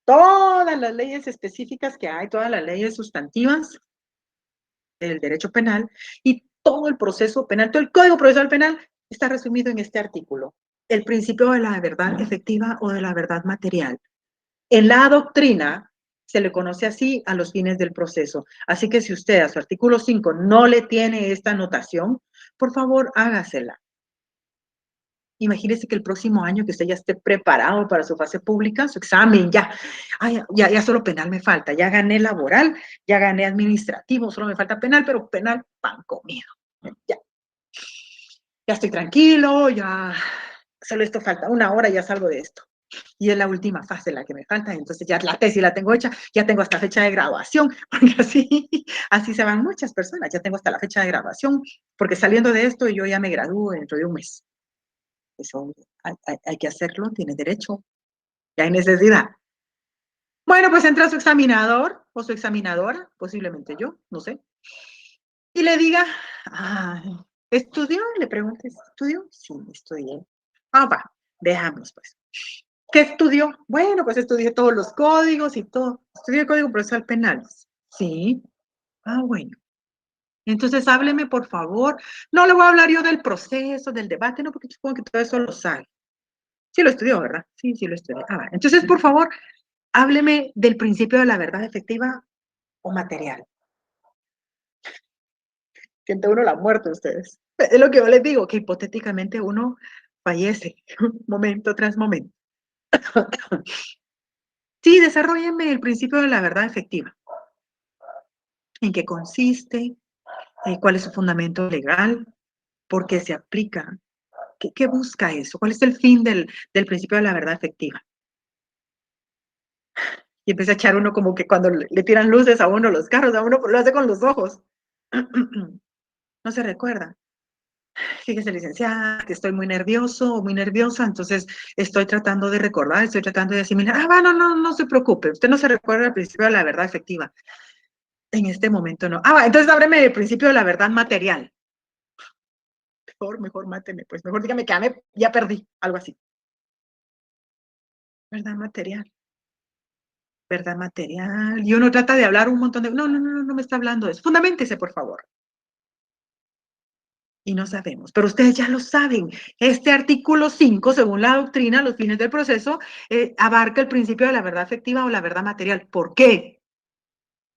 todas las leyes específicas que hay, todas las leyes sustantivas del derecho penal y todo el proceso penal, todo el Código Procesal Penal está resumido en este artículo. El principio de la verdad efectiva o de la verdad material. En la doctrina se le conoce así a los fines del proceso. Así que si usted a su artículo 5 no le tiene esta anotación, por favor hágasela. Imagínese que el próximo año que usted ya esté preparado para su fase pública, su examen, ya solo penal me falta, ya gané laboral, ya gané administrativo, solo me falta penal, pero penal, pan comido. Ya estoy tranquilo, ya solo esto falta, una hora ya salgo de esto. Y es la última fase la que me falta, entonces ya la tesis la tengo hecha, ya tengo hasta fecha de graduación, porque así se van muchas personas, ya tengo hasta la fecha de graduación, porque saliendo de esto yo ya me gradúo dentro de un mes. Eso hay que hacerlo, tiene derecho, ya hay necesidad. Bueno, pues entra su examinador o su examinadora, posiblemente yo, no sé, y le diga, ¿estudió? Le pregunte, ¿estudió? Sí, estudié. Va, dejamos pues. ¿Qué estudió? Bueno, pues estudié todos los códigos y todo. Estudié el Código Procesal Penal. Sí. Bueno. Entonces hábleme, por favor. No le voy a hablar yo del proceso, del debate, no, porque supongo que todo eso lo sabe. Sí lo estudió, ¿verdad? Sí, sí lo estudió. Entonces, por favor, hábleme del principio de la verdad efectiva o material. Siente uno la muerte ustedes. Es lo que yo les digo, que hipotéticamente uno fallece momento tras momento. Sí, desarrollenme el principio de la verdad efectiva. ¿En qué consiste? ¿Cuál es su fundamento legal? ¿Por qué se aplica? ¿Qué busca eso? ¿Cuál es el fin del principio de la verdad efectiva? Y empieza a echar uno como que cuando le tiran luces a uno los carros, a uno lo hace con los ojos. No se recuerda. Fíjese, licenciada, que estoy muy nervioso o muy nerviosa, entonces estoy tratando de recordar, estoy tratando de asimilar. No se preocupe, usted no se recuerda el principio de la verdad efectiva. En este momento no. Entonces ábreme el principio de la verdad material. Mejor máteme, pues mejor dígame que ya perdí, algo así. Verdad material. Verdad material. Y uno trata de hablar un montón de... No me está hablando de eso. Fundamentese, por favor. Y no sabemos, pero ustedes ya lo saben. Este artículo 5, según la doctrina, los fines del proceso, abarca el principio de la verdad efectiva o la verdad material. ¿Por qué?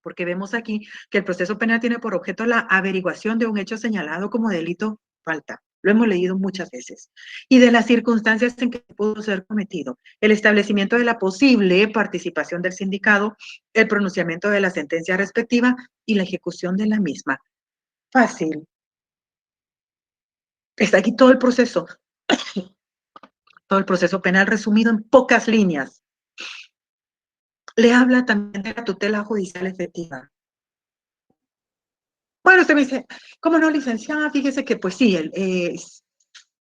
Porque vemos aquí que el proceso penal tiene por objeto la averiguación de un hecho señalado como delito falta. Lo hemos leído muchas veces. Y de las circunstancias en que pudo ser cometido. El establecimiento de la posible participación del sindicado, el pronunciamiento de la sentencia respectiva y la ejecución de la misma. Fácil. Está aquí todo el proceso. Todo el proceso penal resumido en pocas líneas. Le habla también de la tutela judicial efectiva. Bueno, usted me dice, ¿cómo no, licenciada? Fíjese que pues sí,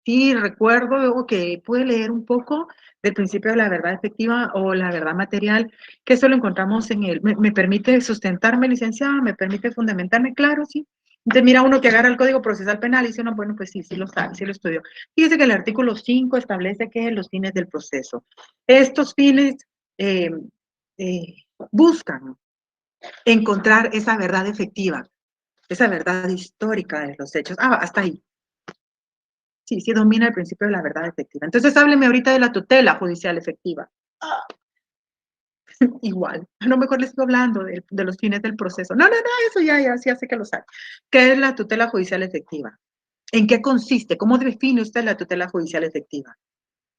sí recuerdo que pude leer un poco del principio de la verdad efectiva o la verdad material, que eso lo encontramos en ¿me permite sustentarme, licenciada? ¿Me permite fundamentarme? Claro, sí. Entonces mira uno que agarra el Código Procesal Penal y dice uno, bueno, pues sí, sí lo sabe, sí lo estudió. Fíjese que el artículo 5 establece que los fines del proceso. Estos fines eh, eh, buscan encontrar esa verdad efectiva, esa verdad histórica de los hechos. Hasta ahí. Sí, sí domina el principio de la verdad efectiva. Entonces hábleme ahorita de la tutela judicial efectiva. Igual, a lo mejor les estoy hablando de los fines del proceso. No, eso ya sí hace que lo sabe. ¿Qué es la tutela judicial efectiva? ¿En qué consiste? ¿Cómo define usted la tutela judicial efectiva?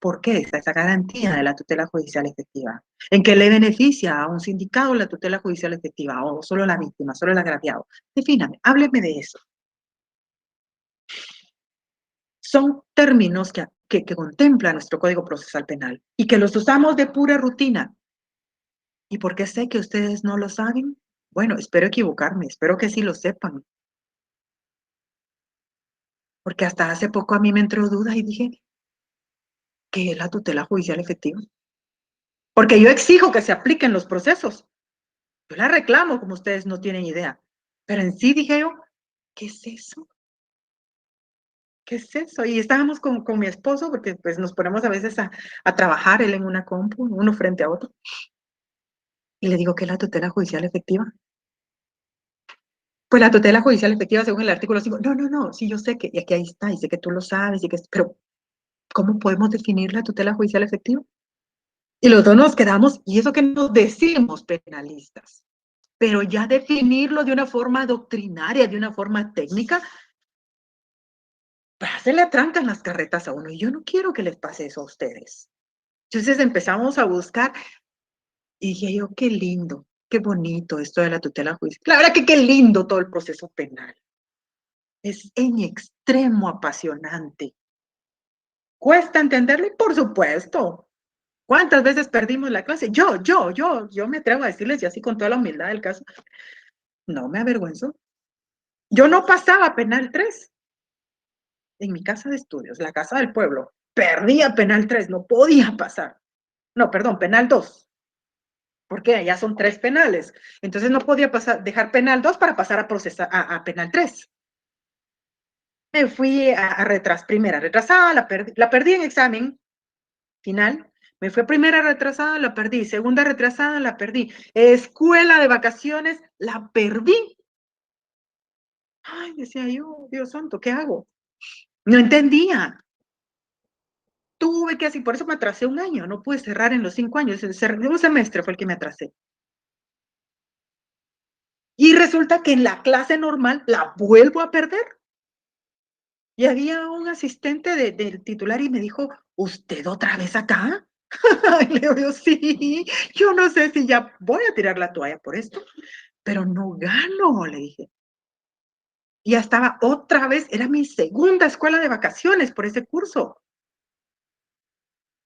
¿Por qué está esa garantía de la tutela judicial efectiva? ¿En qué le beneficia a un sindicado la tutela judicial efectiva? ¿O solo la víctima, solo el agraviado? Defíname, hábleme de eso. Son términos que contempla nuestro Código Procesal Penal y que los usamos de pura rutina. ¿Y por qué sé que ustedes no lo saben? Bueno, espero equivocarme, espero que sí lo sepan. Porque hasta hace poco a mí me entró duda y dije, ¿qué es la tutela judicial efectiva? Porque yo exijo que se apliquen los procesos. Yo la reclamo, como ustedes no tienen idea. Pero en sí dije yo, ¿qué es eso? ¿Qué es eso? Y estábamos con mi esposo, porque pues nos ponemos a veces a trabajar, él en una compu, uno frente a otro. Y le digo, ¿qué es la tutela judicial efectiva? Pues la tutela judicial efectiva, según el artículo 5. No, no, no, sí, yo sé que, y aquí ahí está, y sé que tú lo sabes, pero ¿cómo podemos definir la tutela judicial efectiva? Y los dos nos quedamos, y eso que nos decimos penalistas, pero ya definirlo de una forma doctrinaria, de una forma técnica, pues se le atrancan las carretas a uno, y yo no quiero que les pase eso a ustedes. Entonces empezamos a buscar, y dije yo, qué lindo, qué bonito esto de la tutela judicial. La verdad que qué lindo todo el proceso penal. Es en extremo apasionante. ¿Cuesta entenderlo? Y por supuesto. ¿Cuántas veces perdimos la clase? Yo me atrevo a decirles, y así con toda la humildad del caso, no me avergüenzo. Yo no pasaba penal 3 en mi casa de estudios, la casa del pueblo. Perdía penal 3, no podía pasar. No, perdón, penal 2, porque allá son 3 penales. Entonces no podía pasar, dejar penal 2 para pasar a procesar a penal 3. Me fui primera retrasada, la perdí en examen final. Me fue primera retrasada, la perdí. Segunda retrasada, la perdí. Escuela de vacaciones, la perdí. Ay, decía yo, Dios santo, ¿qué hago? No entendía. Tuve que así, por eso me atrasé un año, no pude cerrar en los 5 años. Un semestre fue el que me atrasé. Y resulta que en la clase normal la vuelvo a perder. Y había un asistente del titular y me dijo, ¿usted otra vez acá? Y le digo, yo, sí, yo no sé si ya voy a tirar la toalla por esto, pero no gano, le dije. Y ya estaba otra vez, era mi segunda escuela de vacaciones por ese curso.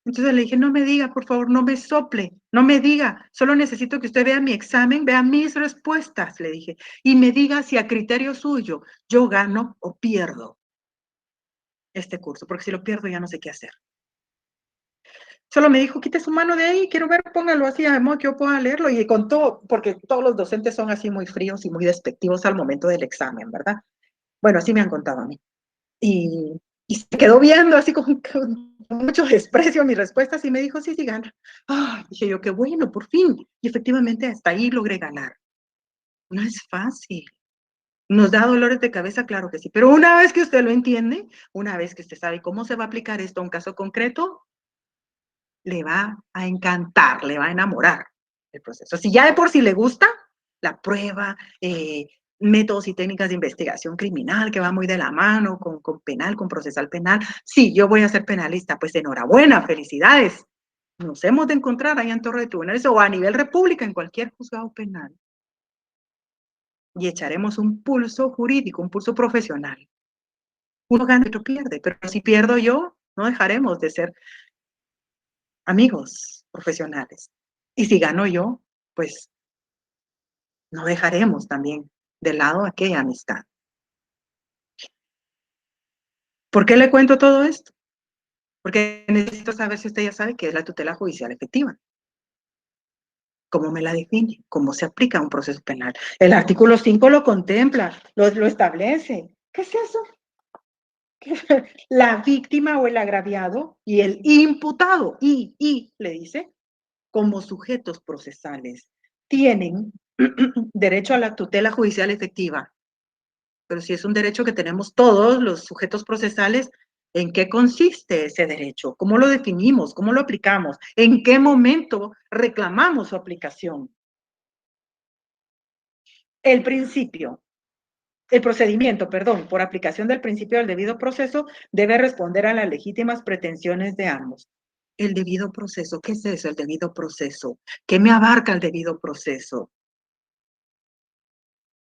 Entonces le dije, no me diga, por favor, no me sople, no me diga, solo necesito que usted vea mi examen, vea mis respuestas, le dije, y me diga si a criterio suyo yo gano o pierdo este curso, porque si lo pierdo ya no sé qué hacer. Solo me dijo, quite su mano de ahí, quiero ver, póngalo así, de modo que yo pueda leerlo, y contó, porque todos los docentes son así muy fríos y muy despectivos al momento del examen, ¿verdad? Bueno, así me han contado a mí. Y se quedó viendo así con mucho desprecio mis respuestas y me dijo, sí, sí, gana. Ah, dije yo, qué bueno, por fin. Y efectivamente hasta ahí logré ganar. No es fácil. ¿Nos da dolores de cabeza? Claro que sí. Pero una vez que usted lo entiende, una vez que usted sabe cómo se va a aplicar esto a un caso concreto, le va a encantar, le va a enamorar el proceso. Si ya de por sí le gusta la prueba, métodos y técnicas de investigación criminal que va muy de la mano con penal, con procesal penal. Sí, yo voy a ser penalista, pues enhorabuena, felicidades. Nos hemos de encontrar ahí en Torre de Tribunales o a nivel república en cualquier juzgado penal. Y echaremos un pulso jurídico, un pulso profesional. Uno gana y otro pierde, pero si pierdo yo, no dejaremos de ser amigos profesionales. Y si gano yo, pues no dejaremos también de lado aquella amistad. ¿Por qué le cuento todo esto? Porque necesito saber si usted ya sabe qué es la tutela judicial efectiva. ¿Cómo me la define? ¿Cómo se aplica a un proceso penal? El artículo 5 lo contempla, lo establece. ¿Qué es eso? La víctima o el agraviado y el imputado, le dice, como sujetos procesales, tienen derecho a la tutela judicial efectiva. Pero si es un derecho que tenemos todos los sujetos procesales, ¿en qué consiste ese derecho? ¿Cómo lo definimos? ¿Cómo lo aplicamos? ¿En qué momento reclamamos su aplicación? El principio, el procedimiento, perdón, por aplicación del principio del debido proceso, debe responder a las legítimas pretensiones de ambos. El debido proceso. ¿Qué es eso, el debido proceso? ¿Qué me abarca el debido proceso?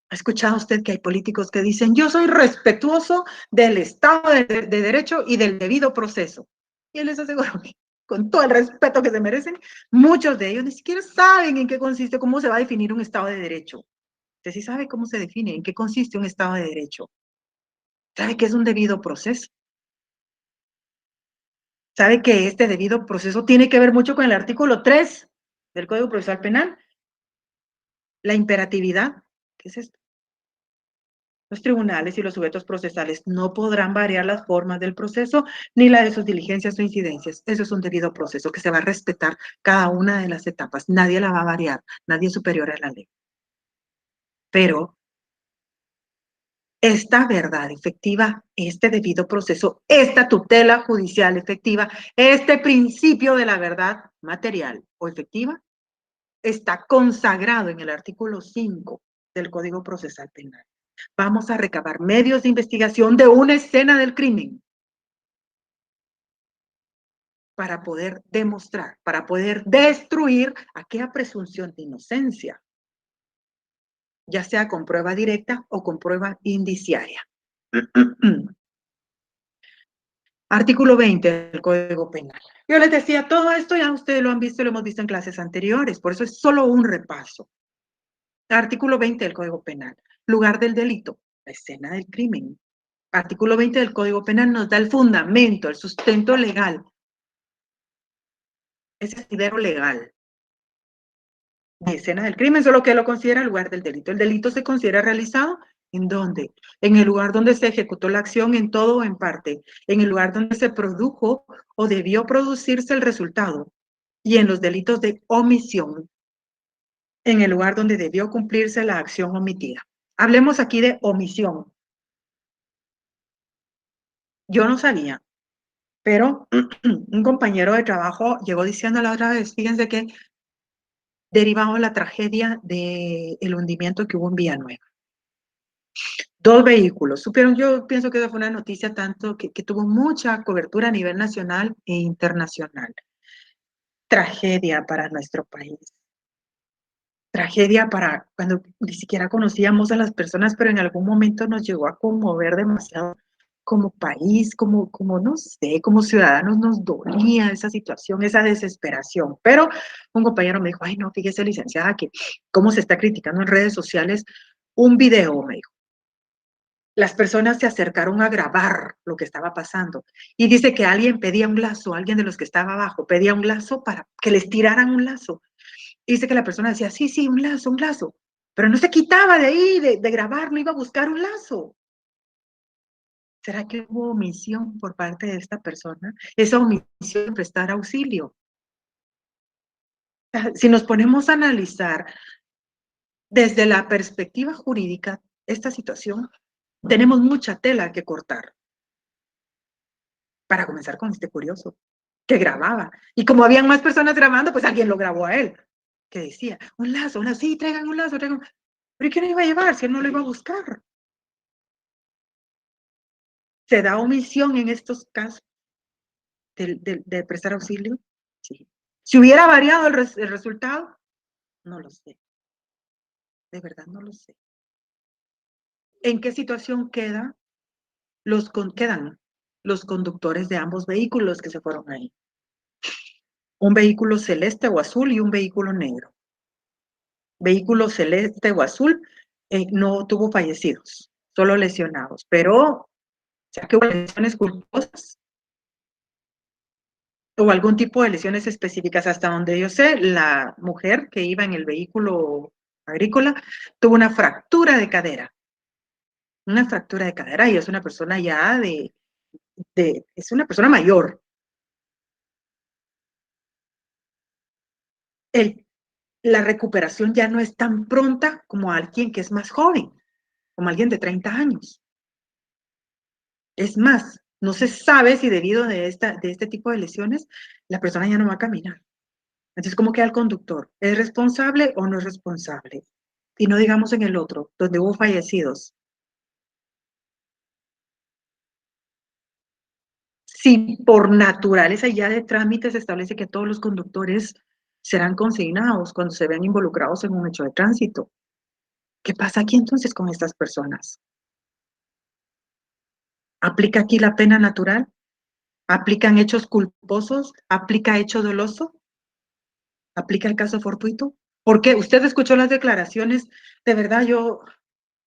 ¿Ha escuchado usted que hay políticos que dicen, yo soy respetuoso del Estado de Derecho y del debido proceso? Y les aseguro que, con todo el respeto que se merecen, muchos de ellos ni siquiera saben en qué consiste, cómo se va a definir un Estado de Derecho. Usted sí sabe cómo se define, en qué consiste un Estado de Derecho. ¿Sabe qué es un debido proceso? ¿Sabe que este debido proceso tiene que ver mucho con el artículo 3 del Código Procesal Penal? La imperatividad. ¿Qué es esto? Los tribunales y los sujetos procesales no podrán variar las formas del proceso ni la de sus diligencias o incidencias. Eso es un debido proceso que se va a respetar cada una de las etapas. Nadie la va a variar, nadie es superior a la ley. Pero esta verdad efectiva, este debido proceso, esta tutela judicial efectiva, este principio de la verdad material o efectiva, está consagrado en el artículo 5 del Código Procesal Penal. Vamos a recabar medios de investigación de una escena del crimen para poder demostrar, para poder destruir aquella presunción de inocencia, ya sea con prueba directa o con prueba indiciaria. Artículo 20 del Código Penal. Yo les decía, todo esto ya ustedes lo han visto, lo hemos visto en clases anteriores, por eso es solo un repaso. Artículo 20 del Código Penal. Lugar del delito, la escena del crimen. Artículo 20 del Código Penal nos da el fundamento, el sustento legal. Es el asidero legal de escena del crimen, solo que lo considera el lugar del delito. El delito se considera realizado ¿en dónde? En el lugar donde se ejecutó la acción en todo o en parte, en el lugar donde se produjo o debió producirse el resultado, y en los delitos de omisión, en el lugar donde debió cumplirse la acción omitida. Hablemos aquí de omisión. Yo no sabía, pero un compañero de trabajo llegó diciendo la otra vez, fíjense que derivado de la tragedia del hundimiento que hubo en Villanueva. 2 vehículos. Supieron, yo pienso que esa fue una noticia tanto que tuvo mucha cobertura a nivel nacional e internacional. Tragedia para nuestro país. Tragedia para cuando ni siquiera conocíamos a las personas, pero en algún momento nos llegó a conmover demasiado como país, como no sé, como ciudadanos nos dolía esa situación, esa desesperación. Pero un compañero me dijo, ay no, fíjese licenciada, que cómo se está criticando en redes sociales un video, me dijo. Las personas se acercaron a grabar lo que estaba pasando y dice que alguien pedía un lazo, alguien de los que estaba abajo pedía un lazo para que les tiraran un lazo. Y dice que la persona decía, sí, sí, un lazo, pero no se quitaba de ahí, de grabar, no iba a buscar un lazo. ¿Será que hubo omisión por parte de esta persona? Esa omisión de prestar auxilio. Si nos ponemos a analizar desde la perspectiva jurídica esta situación, tenemos mucha tela que cortar. Para comenzar con este curioso, que grababa. Y como habían más personas grabando, pues alguien lo grabó a él, que decía, un lazo, sí, traigan un lazo, traigan. ¿Pero quién lo iba a llevar si él no lo iba a buscar? ¿Se da omisión en estos casos de prestar auxilio? Sí. Si hubiera variado el resultado, no lo sé. De verdad no lo sé. ¿En qué situación quedan los conductores de ambos vehículos que se fueron ahí? Un vehículo celeste o azul y un vehículo negro. Vehículo celeste o azul no tuvo fallecidos, solo lesionados, pero ya que hubo lesiones culposas o algún tipo de lesiones específicas, hasta donde yo sé, la mujer que iba en el vehículo agrícola tuvo una fractura de cadera y es una persona ya es una persona mayor. El, la recuperación ya no es tan pronta como alguien que es más joven, como alguien de 30 años. Es más, no se sabe si debido de este tipo de lesiones, la persona ya no va a caminar. Entonces, ¿cómo queda el conductor? ¿Es responsable o no es responsable? Y no digamos en el otro, donde hubo fallecidos. Si por naturaleza ya de trámite se establece que todos los conductores serán consignados cuando se vean involucrados en un hecho de tránsito, ¿qué pasa aquí entonces con estas personas? ¿Aplica aquí la pena natural? ¿Aplican hechos culposos? ¿Aplica hecho doloso? ¿Aplica el caso fortuito? Porque usted escuchó las declaraciones, de verdad yo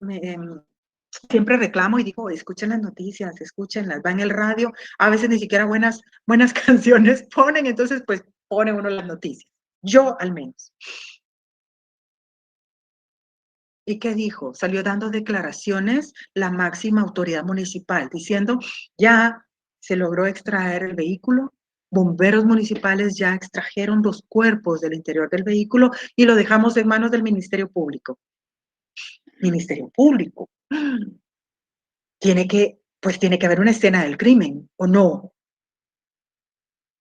me, siempre reclamo y digo, escuchen las noticias, escúchenlas, va en el radio, a veces ni siquiera buenas canciones ponen, entonces pues pone uno las noticias, yo al menos. ¿Y qué dijo? Salió dando declaraciones la máxima autoridad municipal, diciendo, ya se logró extraer el vehículo, bomberos municipales ya extrajeron los cuerpos del interior del vehículo y lo dejamos en manos del Ministerio Público. Ministerio Público. Tiene que haber una escena del crimen, ¿o no?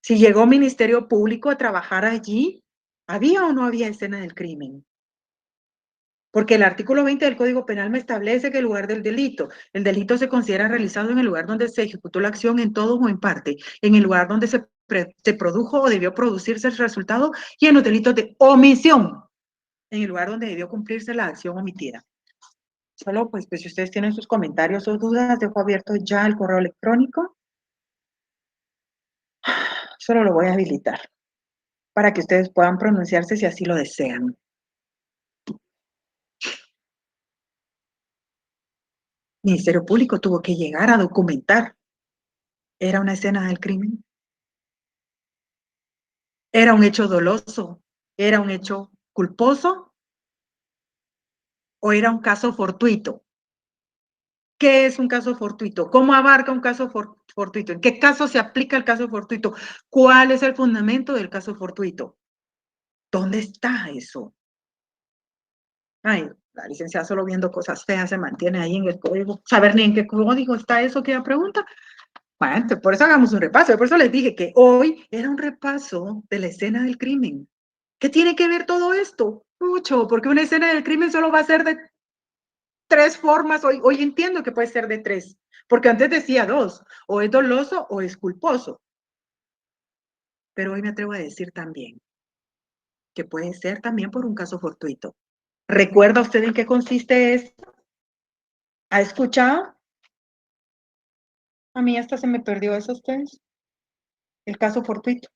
Si llegó Ministerio Público a trabajar allí, ¿había o no había escena del crimen? Porque el artículo 20 del Código Penal me establece que el lugar del delito, el delito se considera realizado en el lugar donde se ejecutó la acción en todo o en parte, en el lugar donde se produjo o debió producirse el resultado y en los delitos de omisión, en el lugar donde debió cumplirse la acción omitida. Solo pues si ustedes tienen sus comentarios o dudas, dejo abierto ya el correo electrónico. Solo lo voy a habilitar para que ustedes puedan pronunciarse si así lo desean. Ministerio Público tuvo que llegar a documentar. ¿Era una escena del crimen? ¿Era un hecho doloso? ¿Era un hecho culposo? ¿O era un caso fortuito? ¿Qué es un caso fortuito? ¿Cómo abarca un caso fortuito? ¿En qué caso se aplica el caso fortuito? ¿Cuál es el fundamento del caso fortuito? ¿Dónde está eso? Ay, la licenciada solo viendo cosas feas se mantiene ahí en el código. Saber ni en qué código está eso que ella pregunta. Bueno, por eso hagamos un repaso. Por eso les dije que hoy era un repaso de la escena del crimen. ¿Qué tiene que ver todo esto? Mucho, porque una escena del crimen solo va a ser de 3 formas. Hoy entiendo que puede ser de 3, porque antes decía 2, o es doloso o es culposo. Pero hoy me atrevo a decir también que puede ser también por un caso fortuito. ¿Recuerda usted en qué consiste esto? ¿Ha escuchado? A mí hasta se me perdió eso, ustedes. El caso fortuito.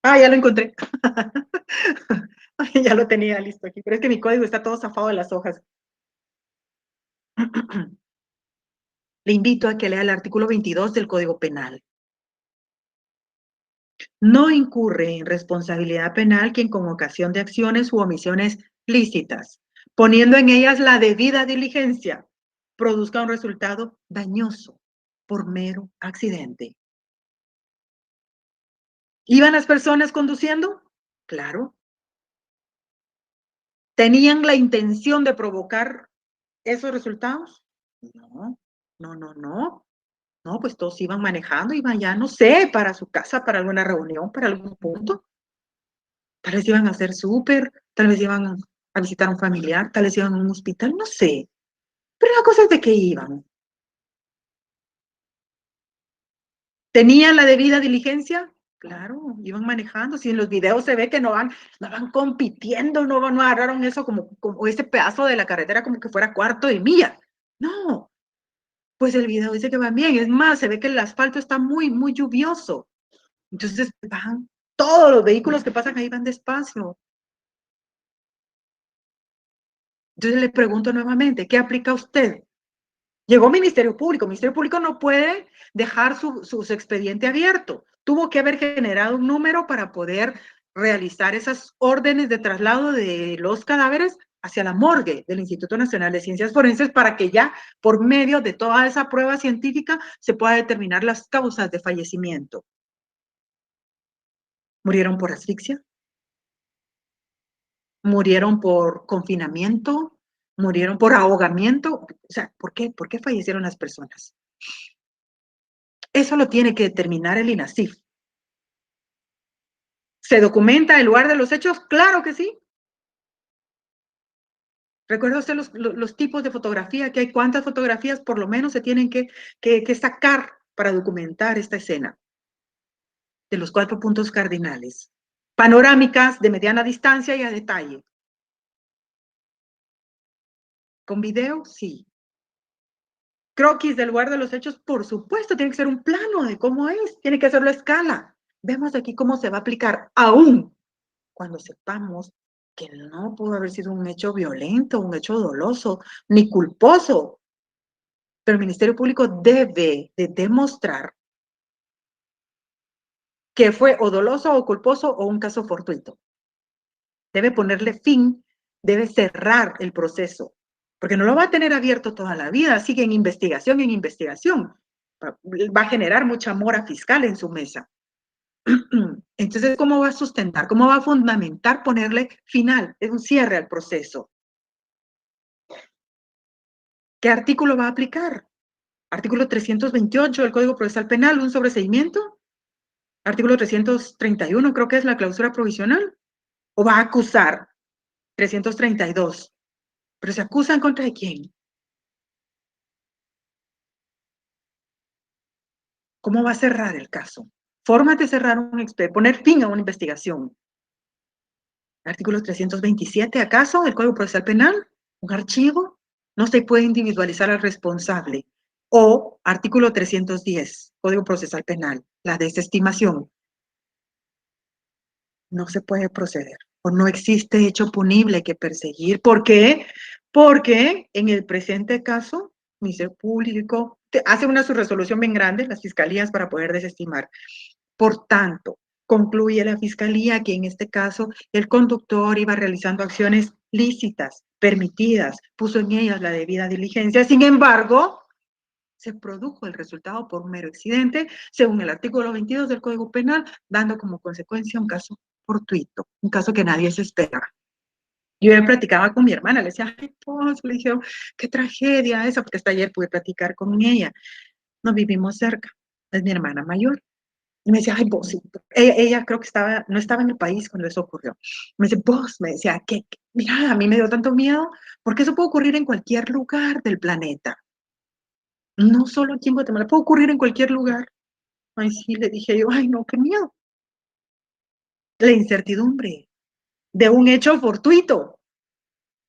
Ah, ya lo encontré. Ya lo tenía listo aquí, pero es que mi código está todo zafado de las hojas. Le invito a que lea el artículo 22 del Código Penal. No incurre en responsabilidad penal quien con ocasión de acciones u omisiones lícitas, poniendo en ellas la debida diligencia, produzca un resultado dañoso por mero accidente. ¿Iban las personas conduciendo? Claro. ¿Tenían la intención de provocar esos resultados? No, no. No, pues todos iban manejando, iban ya, no sé, para su casa, para alguna reunión, para algún punto. Tal vez iban a hacer súper, tal vez iban a visitar a un familiar, tal vez iban a un hospital, no sé. Pero la cosa es de qué iban. ¿Tenían la debida diligencia? Claro, iban manejando. Si en los videos se ve que no van compitiendo, no agarraron eso como ese pedazo de la carretera como que fuera cuarto de milla. No, pues el video dice que van bien. Es más, se ve que el asfalto está muy lluvioso. Entonces van, todos los vehículos que pasan ahí van despacio. Entonces le pregunto nuevamente, ¿qué aplica usted? Llegó Ministerio Público no puede dejar su expediente abierto. Tuvo que haber generado un número para poder realizar esas órdenes de traslado de los cadáveres hacia la morgue del Instituto Nacional de Ciencias Forenses para que ya por medio de toda esa prueba científica se pueda determinar las causas de fallecimiento. ¿Murieron por asfixia? ¿Murieron por confinamiento? ¿Murieron por ahogamiento? O sea, ¿por qué? ¿Por qué fallecieron las personas? Eso lo tiene que determinar el INASIF. ¿Se documenta el lugar de los hechos? Claro que sí. ¿Recuerda usted los tipos de fotografía que hay? ¿Cuántas fotografías por lo menos se tienen que sacar para documentar esta escena? de los 4 puntos cardinales. Panorámicas de mediana distancia y a detalle. ¿Con video? Sí. Croquis del lugar de los hechos, por supuesto, tiene que ser un plano de cómo es, tiene que hacerlo a escala. Vemos aquí cómo se va a aplicar, aún cuando sepamos que no pudo haber sido un hecho violento, un hecho doloso, ni culposo. Pero el Ministerio Público debe de demostrar que fue o doloso o culposo o un caso fortuito. Debe ponerle fin, debe cerrar el proceso, porque no lo va a tener abierto toda la vida, sigue en investigación, en investigación. Va a generar mucha mora fiscal en su mesa. Entonces, ¿cómo va a sustentar? ¿Cómo va a fundamentar ponerle final, un cierre al proceso? ¿Qué artículo va a aplicar? Artículo 328 del Código Procesal Penal, un sobreseimiento. Artículo 331, creo que es la clausura provisional. ¿O va a acusar? 332. ¿Pero se acusan contra de quién? ¿Cómo va a cerrar el caso? Formas de cerrar un expediente, poner fin a una investigación. Artículo 327, ¿acaso? Del Código Procesal Penal, un archivo, no se puede individualizar al responsable. O artículo 310, Código Procesal Penal, la desestimación. No se puede proceder. O no existe hecho punible que perseguir. ¿Por qué? Porque en el presente caso, el Ministerio Público hace una subresolución bien grande, las fiscalías, para poder desestimar. Por tanto, concluye la fiscalía que en este caso el conductor iba realizando acciones lícitas, permitidas, puso en ellas la debida diligencia. Sin embargo, se produjo el resultado por un mero accidente, según el artículo 22 del Código Penal, dando como consecuencia un caso fortuito, un caso que nadie se esperaba. Yo ya platicaba con mi hermana, le decía, ay, pues, le dije, qué tragedia esa, porque hasta ayer pude platicar con ella. Nos vivimos cerca, es mi hermana mayor. Y me decía, ay, vos, ella creo que no estaba en el país cuando eso ocurrió. Me dice, vos, me decía, mira, a mí me dio tanto miedo, porque eso puede ocurrir en cualquier lugar del planeta. No solo aquí en Guatemala, puede ocurrir en cualquier lugar. Ay, sí, le dije yo, ay, no, qué miedo. La incertidumbre de un hecho fortuito,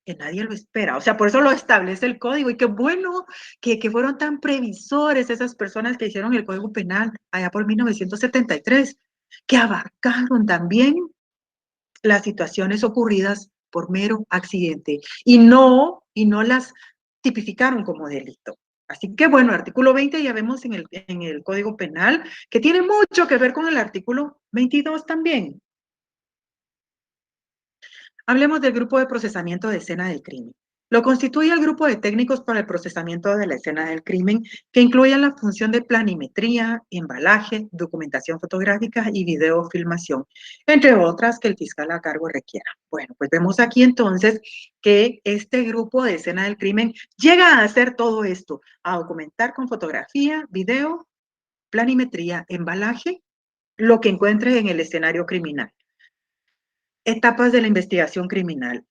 que nadie lo espera. O sea, por eso lo establece el código. Y qué bueno que fueron tan previsores esas personas que hicieron el Código Penal allá por 1973, que abarcaron también las situaciones ocurridas por mero accidente y no las tipificaron como delito. Así que bueno, artículo 20 ya vemos en el Código Penal, que tiene mucho que ver con el artículo 22 también. Hablemos del grupo de procesamiento de escena del crimen. Lo constituye el grupo de técnicos para el procesamiento de la escena del crimen, que incluye la función de planimetría, embalaje, documentación fotográfica y videofilmación, entre otras que el fiscal a cargo requiera. Bueno, pues vemos aquí entonces que este grupo de escena del crimen llega a hacer todo esto, a documentar con fotografía, video, planimetría, embalaje, lo que encuentre en el escenario criminal. Etapas de la investigación criminal.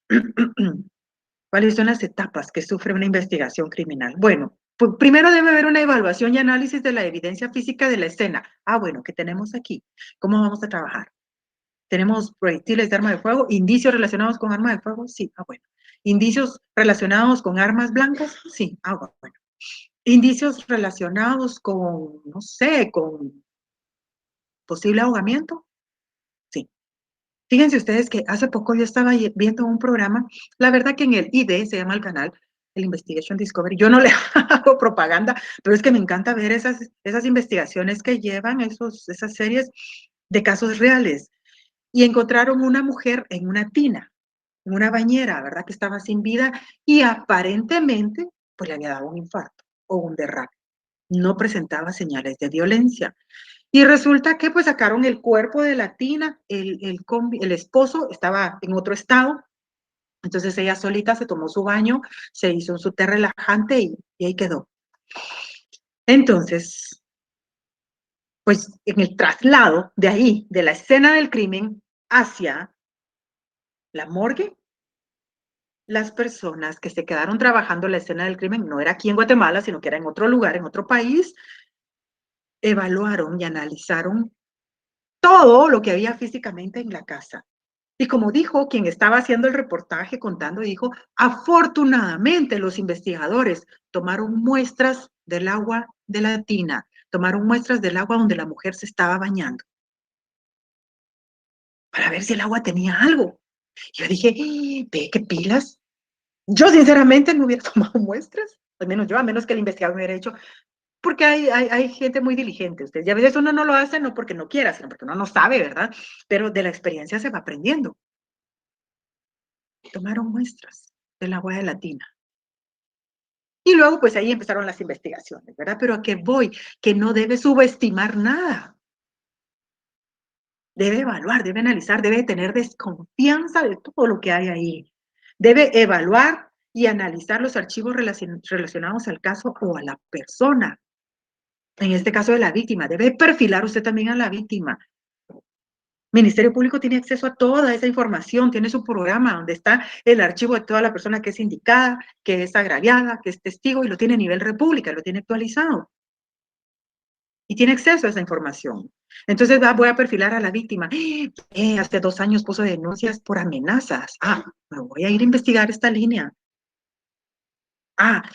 ¿Cuáles son las etapas que sufre una investigación criminal? Bueno, pues primero debe haber una evaluación y análisis de la evidencia física de la escena. Ah, bueno, ¿qué tenemos aquí? ¿Cómo vamos a trabajar? ¿Tenemos proyectiles de arma de fuego? ¿Indicios relacionados con arma de fuego? Sí, ah, bueno. ¿Indicios relacionados con armas blancas? Sí, ah, bueno. ¿Indicios relacionados con, no sé, con posible ahogamiento? Sí. Fíjense ustedes que hace poco yo estaba viendo un programa, la verdad que en el ID se llama el canal, el Investigation Discovery. Yo no le hago propaganda, pero es que me encanta ver esas investigaciones que llevan esas series de casos reales. Y encontraron una mujer en una tina, en una bañera, ¿verdad? Que estaba sin vida y aparentemente pues le había dado un infarto o un derrame. No presentaba señales de violencia. Y resulta que pues sacaron el cuerpo de la tina, el esposo estaba en otro estado, entonces ella solita se tomó su baño, se hizo su té relajante y ahí quedó. Entonces, pues en el traslado de ahí, de la escena del crimen hacia la morgue, las personas que se quedaron trabajando la escena del crimen, no era aquí en Guatemala, sino que era en otro lugar, en otro país, evaluaron y analizaron todo lo que había físicamente en la casa. Y como dijo quien estaba haciendo el reportaje, contando, dijo, afortunadamente los investigadores tomaron muestras del agua de la tina, tomaron muestras del agua donde la mujer se estaba bañando, para ver si el agua tenía algo. Yo dije, ve qué pilas. Yo sinceramente no hubiera tomado muestras, al menos yo, a menos que el investigador me hubiera hecho, porque hay gente muy diligente, ustedes, y a veces uno no lo hace no porque no quiera, sino porque uno no sabe, ¿verdad? Pero de la experiencia se va aprendiendo. Tomaron muestras del agua de la tina. Y luego, pues ahí empezaron las investigaciones, ¿verdad? Pero a qué voy, que no debe subestimar nada. Debe evaluar, debe analizar, debe tener desconfianza de todo lo que hay ahí. Debe evaluar y analizar los archivos relacionados al caso o a la persona. En este caso de la víctima, debe perfilar usted también a la víctima. Ministerio Público tiene acceso a toda esa información, tiene su programa donde está el archivo de toda la persona que es indicada, que es agraviada, que es testigo y lo tiene a nivel república, lo tiene actualizado. Y tiene acceso a esa información. Entonces voy a perfilar a la víctima. Hace 2 años puso denuncias por amenazas. Me voy a ir a investigar esta línea.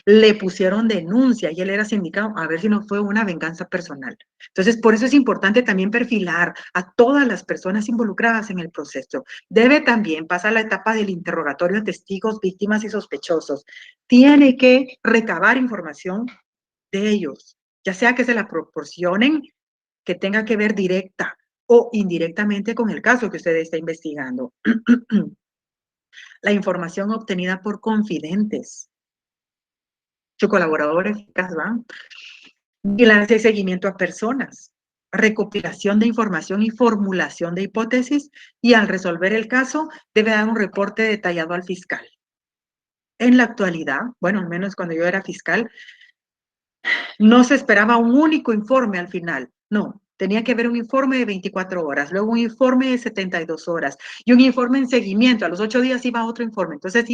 Le pusieron denuncia y él era sindicado, a ver si no fue una venganza personal. Entonces, por eso es importante también perfilar a todas las personas involucradas en el proceso. Debe también pasar la etapa del interrogatorio de testigos, víctimas y sospechosos. Tiene que recabar información de ellos, ya sea que se la proporcionen, que tenga que ver directa o indirectamente con el caso que usted está investigando. La información obtenida por confidentes, su colaborador eficaz, ¿va? Vigilancia y seguimiento a personas, recopilación de información y formulación de hipótesis, y al resolver el caso debe dar un reporte detallado al fiscal. En la actualidad, bueno, al menos cuando yo era fiscal, no se esperaba un único informe al final, no. Tenía que haber un informe de 24 horas, luego un informe de 72 horas y un informe en seguimiento. A los 8 días iba otro informe. Entonces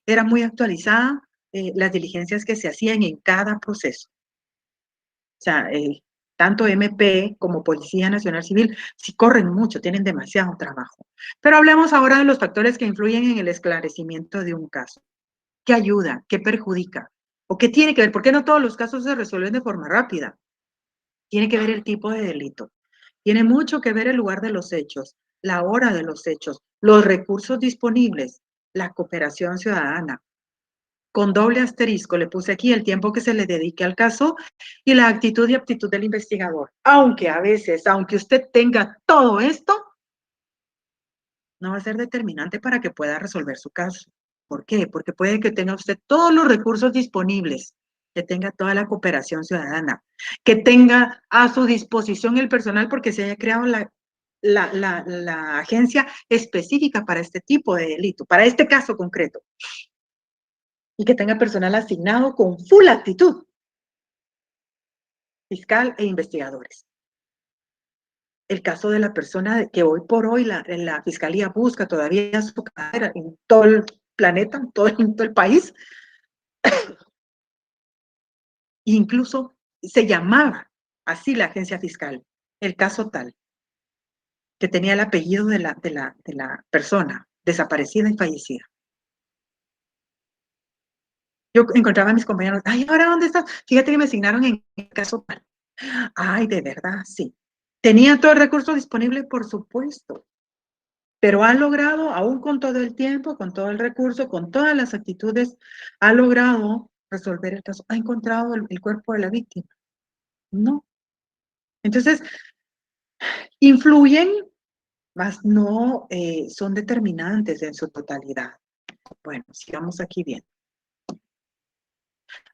era muy actualizada las diligencias que se hacían en cada proceso. O sea, tanto MP como Policía Nacional Civil sí corren mucho, tienen demasiado trabajo. Pero hablemos ahora de los factores que influyen en el esclarecimiento de un caso. ¿Qué ayuda? ¿Qué perjudica? ¿O qué tiene que ver? ¿Por qué no todos los casos se resuelven de forma rápida? Tiene que ver el tipo de delito. Tiene mucho que ver el lugar de los hechos, la hora de los hechos, los recursos disponibles, la cooperación ciudadana. Con doble asterisco le puse aquí el tiempo que se le dedique al caso y la actitud y aptitud del investigador. Aunque a veces, aunque usted tenga todo esto, no va a ser determinante para que pueda resolver su caso. ¿Por qué? Porque puede que tenga usted todos los recursos disponibles, que tenga toda la cooperación ciudadana, que tenga a su disposición el personal porque se haya creado la agencia específica para este tipo de delito, para este caso concreto, y que tenga personal asignado con full actitud, fiscal e investigadores. El caso de la persona que hoy por hoy la fiscalía busca todavía su carrera en todo el planeta, en todo el país, incluso se llamaba así la agencia fiscal, el caso tal, que tenía el apellido de la persona desaparecida y fallecida. Yo encontraba a mis compañeros, ¿ahora dónde estás? Fíjate que me asignaron en el caso tal. De verdad, sí. ¿Tenía todo el recurso disponible? Por supuesto. Pero ha logrado, aún con todo el tiempo, con todo el recurso, con todas las actitudes, ha logrado resolver el caso. ¿Ha encontrado el cuerpo de la víctima? No. Entonces, influyen, mas no son determinantes en su totalidad. Bueno, sigamos aquí bien.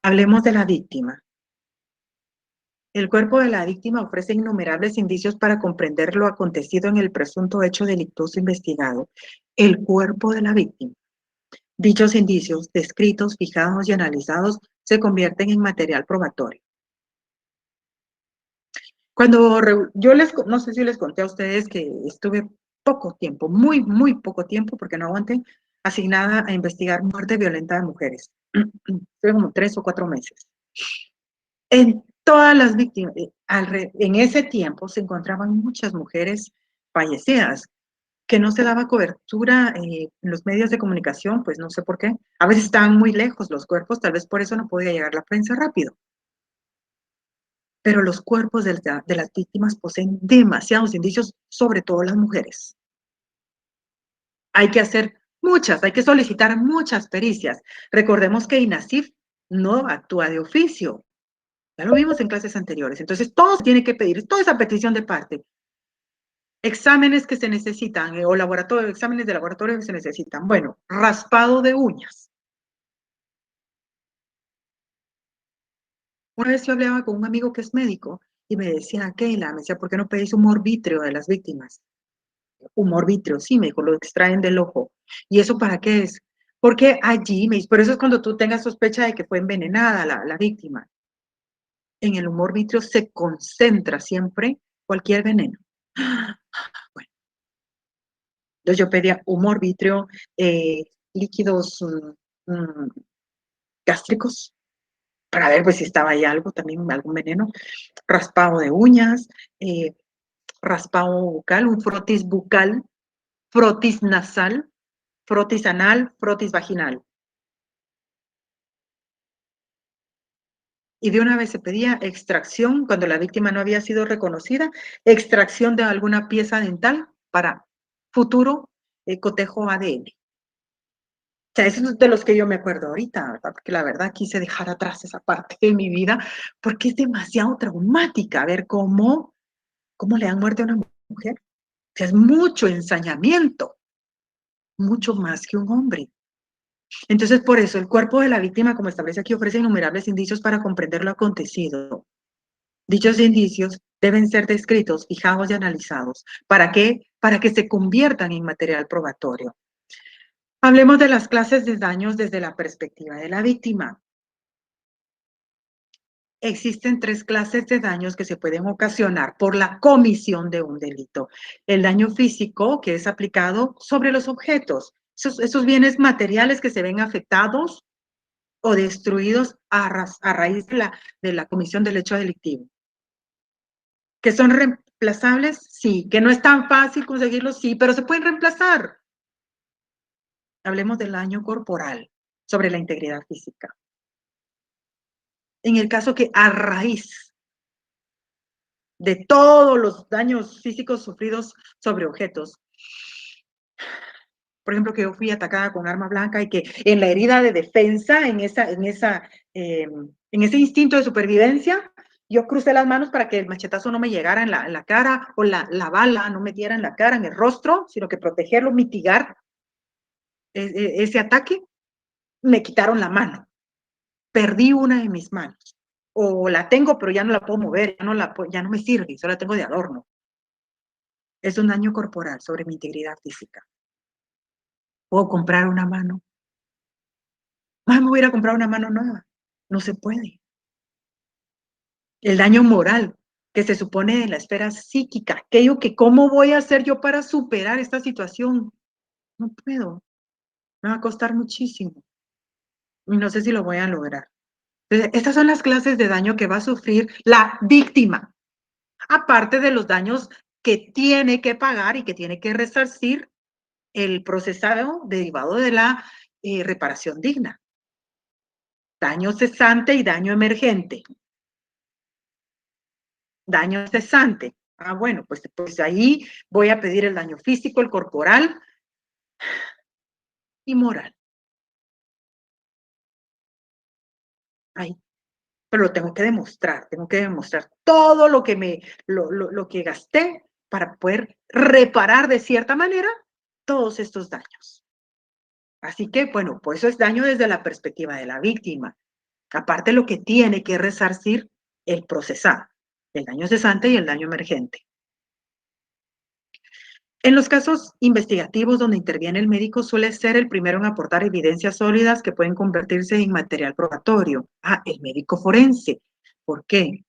Hablemos de la víctima. El cuerpo de la víctima ofrece innumerables indicios para comprender lo acontecido en el presunto hecho delictuoso investigado. El cuerpo de la víctima. Dichos indicios, descritos, fijados y analizados, se convierten en material probatorio. Cuando yo no sé si les conté a ustedes que estuve poco tiempo, muy, muy poco tiempo, porque no aguanté, asignada a investigar muerte violenta de mujeres. Estuve como 3 o 4 meses. En todas las víctimas, En ese tiempo se encontraban muchas mujeres fallecidas, que no se daba cobertura en los medios de comunicación, pues no sé por qué. A veces estaban muy lejos los cuerpos, tal vez por eso no podía llegar la prensa rápido. Pero los cuerpos de las víctimas poseen demasiados indicios, sobre todo las mujeres. Hay que hacer hay que solicitar muchas pericias. Recordemos que INASIF no actúa de oficio. Ya lo vimos en clases anteriores. Entonces, todo se tiene que pedir, toda esa petición de parte. Exámenes que se necesitan, o exámenes de laboratorio que se necesitan. Bueno, raspado de uñas. Una vez yo hablaba con un amigo que es médico y me decía, Keila, me decía, ¿por qué no pedís humor vítreo de las víctimas? Humor vítreo, sí, me dijo, lo extraen del ojo. ¿Y eso para qué es? Porque allí, por eso es cuando tú tengas sospecha de que fue envenenada la víctima. En el humor vítreo se concentra siempre cualquier veneno. Bueno, entonces yo pedía humor vítreo, líquidos gástricos, para ver pues si estaba ahí algo, también algún veneno, raspado de uñas, raspado bucal, un frotis bucal, frotis nasal, frotis anal, frotis vaginal. Y de una vez se pedía extracción, cuando la víctima no había sido reconocida, extracción de alguna pieza dental para futuro cotejo ADN. O sea, eso es de los que yo me acuerdo ahorita, ¿verdad? Porque la verdad quise dejar atrás esa parte de mi vida, porque es demasiado traumática ver cómo le dan muerte a una mujer. O sea, es mucho ensañamiento, mucho más que un hombre. Entonces, por eso, el cuerpo de la víctima, como establece aquí, ofrece innumerables indicios para comprender lo acontecido. Dichos indicios deben ser descritos, fijados y analizados. ¿Para qué? Para que se conviertan en material probatorio. Hablemos de las clases de daños desde la perspectiva de la víctima. Existen 3 clases de daños que se pueden ocasionar por la comisión de un delito. El daño físico, que es aplicado sobre los objetos, esos bienes materiales que se ven afectados o destruidos a raíz de la comisión del hecho delictivo. ¿Que son reemplazables? Sí. ¿Que no es tan fácil conseguirlos? Sí, pero se pueden reemplazar. Hablemos del daño corporal sobre la integridad física. En el caso que a raíz de todos los daños físicos sufridos sobre objetos, por ejemplo, que yo fui atacada con arma blanca y que en la herida de defensa, en ese instinto de supervivencia, yo crucé las manos para que el machetazo no me llegara en la cara o la bala no me diera en la cara, en el rostro, sino que protegerlo, mitigar ese ataque. Me quitaron la mano, perdí una de mis manos, o la tengo pero ya no la puedo mover, ya no me sirve, solo la tengo de adorno. Es un daño corporal sobre mi integridad física. Puedo comprar una mano. Me voy a ir a comprar una mano nueva. No se puede. El daño moral, que se supone en la esfera psíquica, aquello que cómo voy a hacer yo para superar esta situación. No puedo. Me va a costar muchísimo. Y no sé si lo voy a lograr. Entonces, estas son las clases de daño que va a sufrir la víctima, aparte de los daños que tiene que pagar y que tiene que resarcir el procesado derivado de la reparación digna. Daño cesante y daño emergente. Daño cesante. Bueno, pues ahí voy a pedir el daño físico, el corporal y moral. Ahí. Pero lo tengo que demostrar todo lo que lo que gasté para poder reparar de cierta manera todos estos daños. Así que, bueno, pues eso es daño desde la perspectiva de la víctima. Aparte lo que tiene que resarcir el procesado, el daño cesante y el daño emergente. En los casos investigativos donde interviene el médico suele ser el primero en aportar evidencias sólidas que pueden convertirse en material probatorio. El médico forense. ¿Por qué?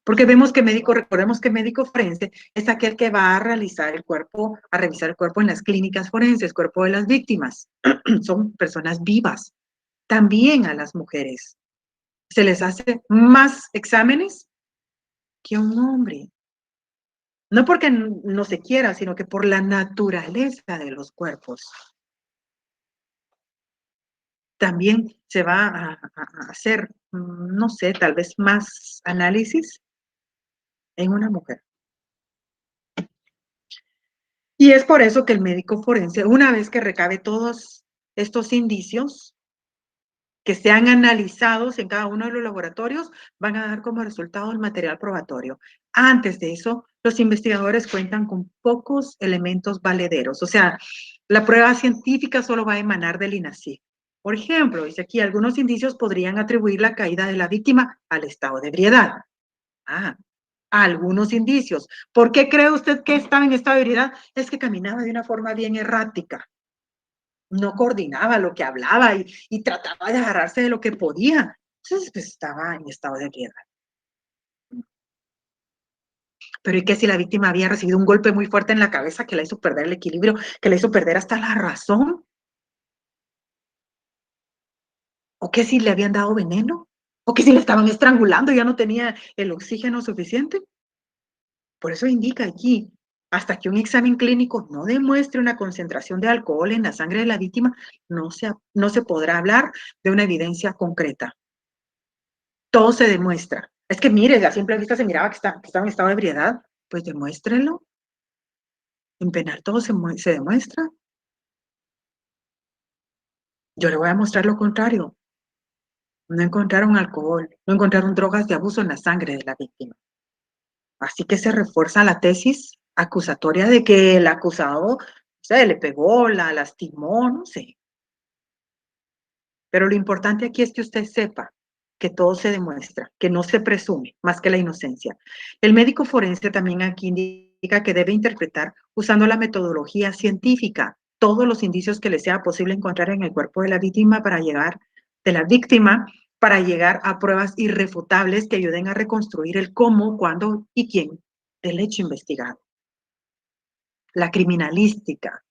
Porque recordemos que médico forense es aquel que va a realizar el cuerpo, a revisar el cuerpo en las clínicas forenses, cuerpo de las víctimas. Son personas vivas. También a las mujeres se les hace más exámenes que un hombre. No porque no se quiera, sino que por la naturaleza de los cuerpos. También se va a hacer, no sé, tal vez más análisis en una mujer. Y es por eso que el médico forense, una vez que recabe todos estos indicios, que sean analizados en cada uno de los laboratorios, van a dar como resultado el material probatorio. Antes de eso, los investigadores cuentan con pocos elementos valederos. O sea, la prueba científica solo va a emanar del INACIF. Por ejemplo, dice aquí, algunos indicios podrían atribuir la caída de la víctima al estado de ebriedad. Ah, algunos indicios. ¿Por qué cree usted que estaba en estado de ebriedad? Es que caminaba de una forma bien errática. No coordinaba lo que hablaba y trataba de agarrarse de lo que podía. Entonces, pues estaba en estado de ebriedad. Pero ¿y qué si la víctima había recibido un golpe muy fuerte en la cabeza que la hizo perder el equilibrio, que la hizo perder hasta la razón? ¿O qué si le habían dado veneno? ¿O qué si le estaban estrangulando y ya no tenía el oxígeno suficiente? Por eso indica aquí, hasta que un examen clínico no demuestre una concentración de alcohol en la sangre de la víctima, no se podrá hablar de una evidencia concreta. Todo se demuestra. Es que mire, a simple vista se miraba que estaba en estado de ebriedad. Pues demuéstrenlo. En penal todo se demuestra. Yo le voy a mostrar lo contrario. No encontraron alcohol, no encontraron drogas de abuso en la sangre de la víctima. Así que se refuerza la tesis acusatoria de que el acusado, o sea, le pegó, la lastimó, no sé. Pero lo importante aquí es que usted sepa que todo se demuestra, que no se presume más que la inocencia. El médico forense también aquí indica que debe interpretar usando la metodología científica todos los indicios que le sea posible encontrar en el cuerpo de la víctima para llegar a pruebas irrefutables que ayuden a reconstruir el cómo, cuándo y quién del hecho investigado. La criminalística,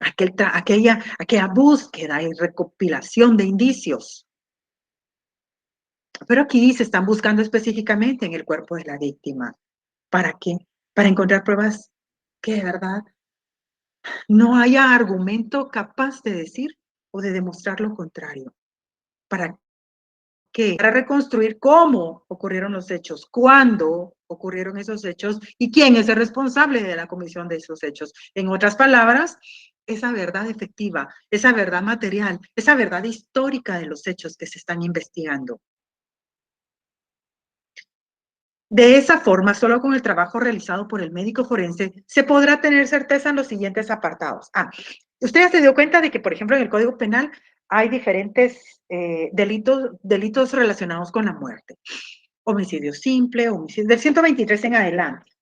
aquella búsqueda y recopilación de indicios. Pero aquí se están buscando específicamente en el cuerpo de la víctima. ¿Para qué? Para encontrar pruebas que de verdad no haya argumento capaz de decir o de demostrar lo contrario. ¿Para qué? Para reconstruir cómo ocurrieron los hechos, cuándo ocurrieron esos hechos y quién es el responsable de la comisión de esos hechos. En otras palabras, esa verdad efectiva, esa verdad material, esa verdad histórica de los hechos que se están investigando. De esa forma, solo con el trabajo realizado por el médico forense, se podrá tener certeza en los siguientes apartados. Usted ya se dio cuenta de que, por ejemplo, en el Código Penal hay diferentes delitos relacionados con la muerte. Homicidio simple, homicidio del 123 en adelante.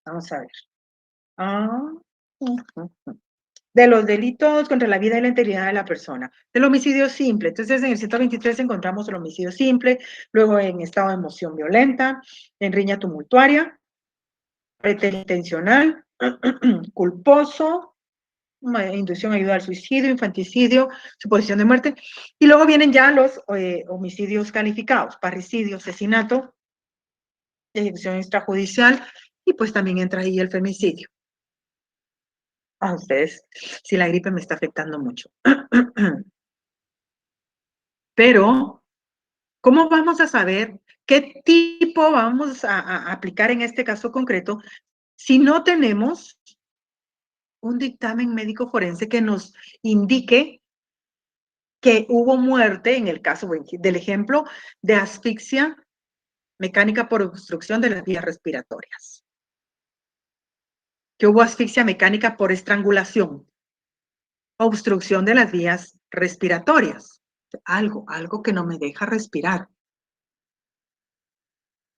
Vamos a ver. De los delitos contra la vida y la integridad de la persona. Del homicidio simple. Entonces, en el 123 encontramos el homicidio simple, luego en estado de emoción violenta, en riña tumultuaria, preterintencional, culposo, inducción, ayuda al suicidio, infanticidio, suposición de muerte. Y luego vienen ya los homicidios calificados, parricidio, asesinato, ejecución extrajudicial, y pues también entra ahí el femicidio. A ustedes, si la gripe me está afectando mucho. Pero, ¿cómo vamos a saber qué tipo vamos a aplicar en este caso concreto si no tenemos un dictamen médico forense que nos indique que hubo muerte en el caso del ejemplo de asfixia mecánica por obstrucción de las vías respiratorias? Que hubo asfixia mecánica por estrangulación, obstrucción de las vías respiratorias. Algo que no me deja respirar.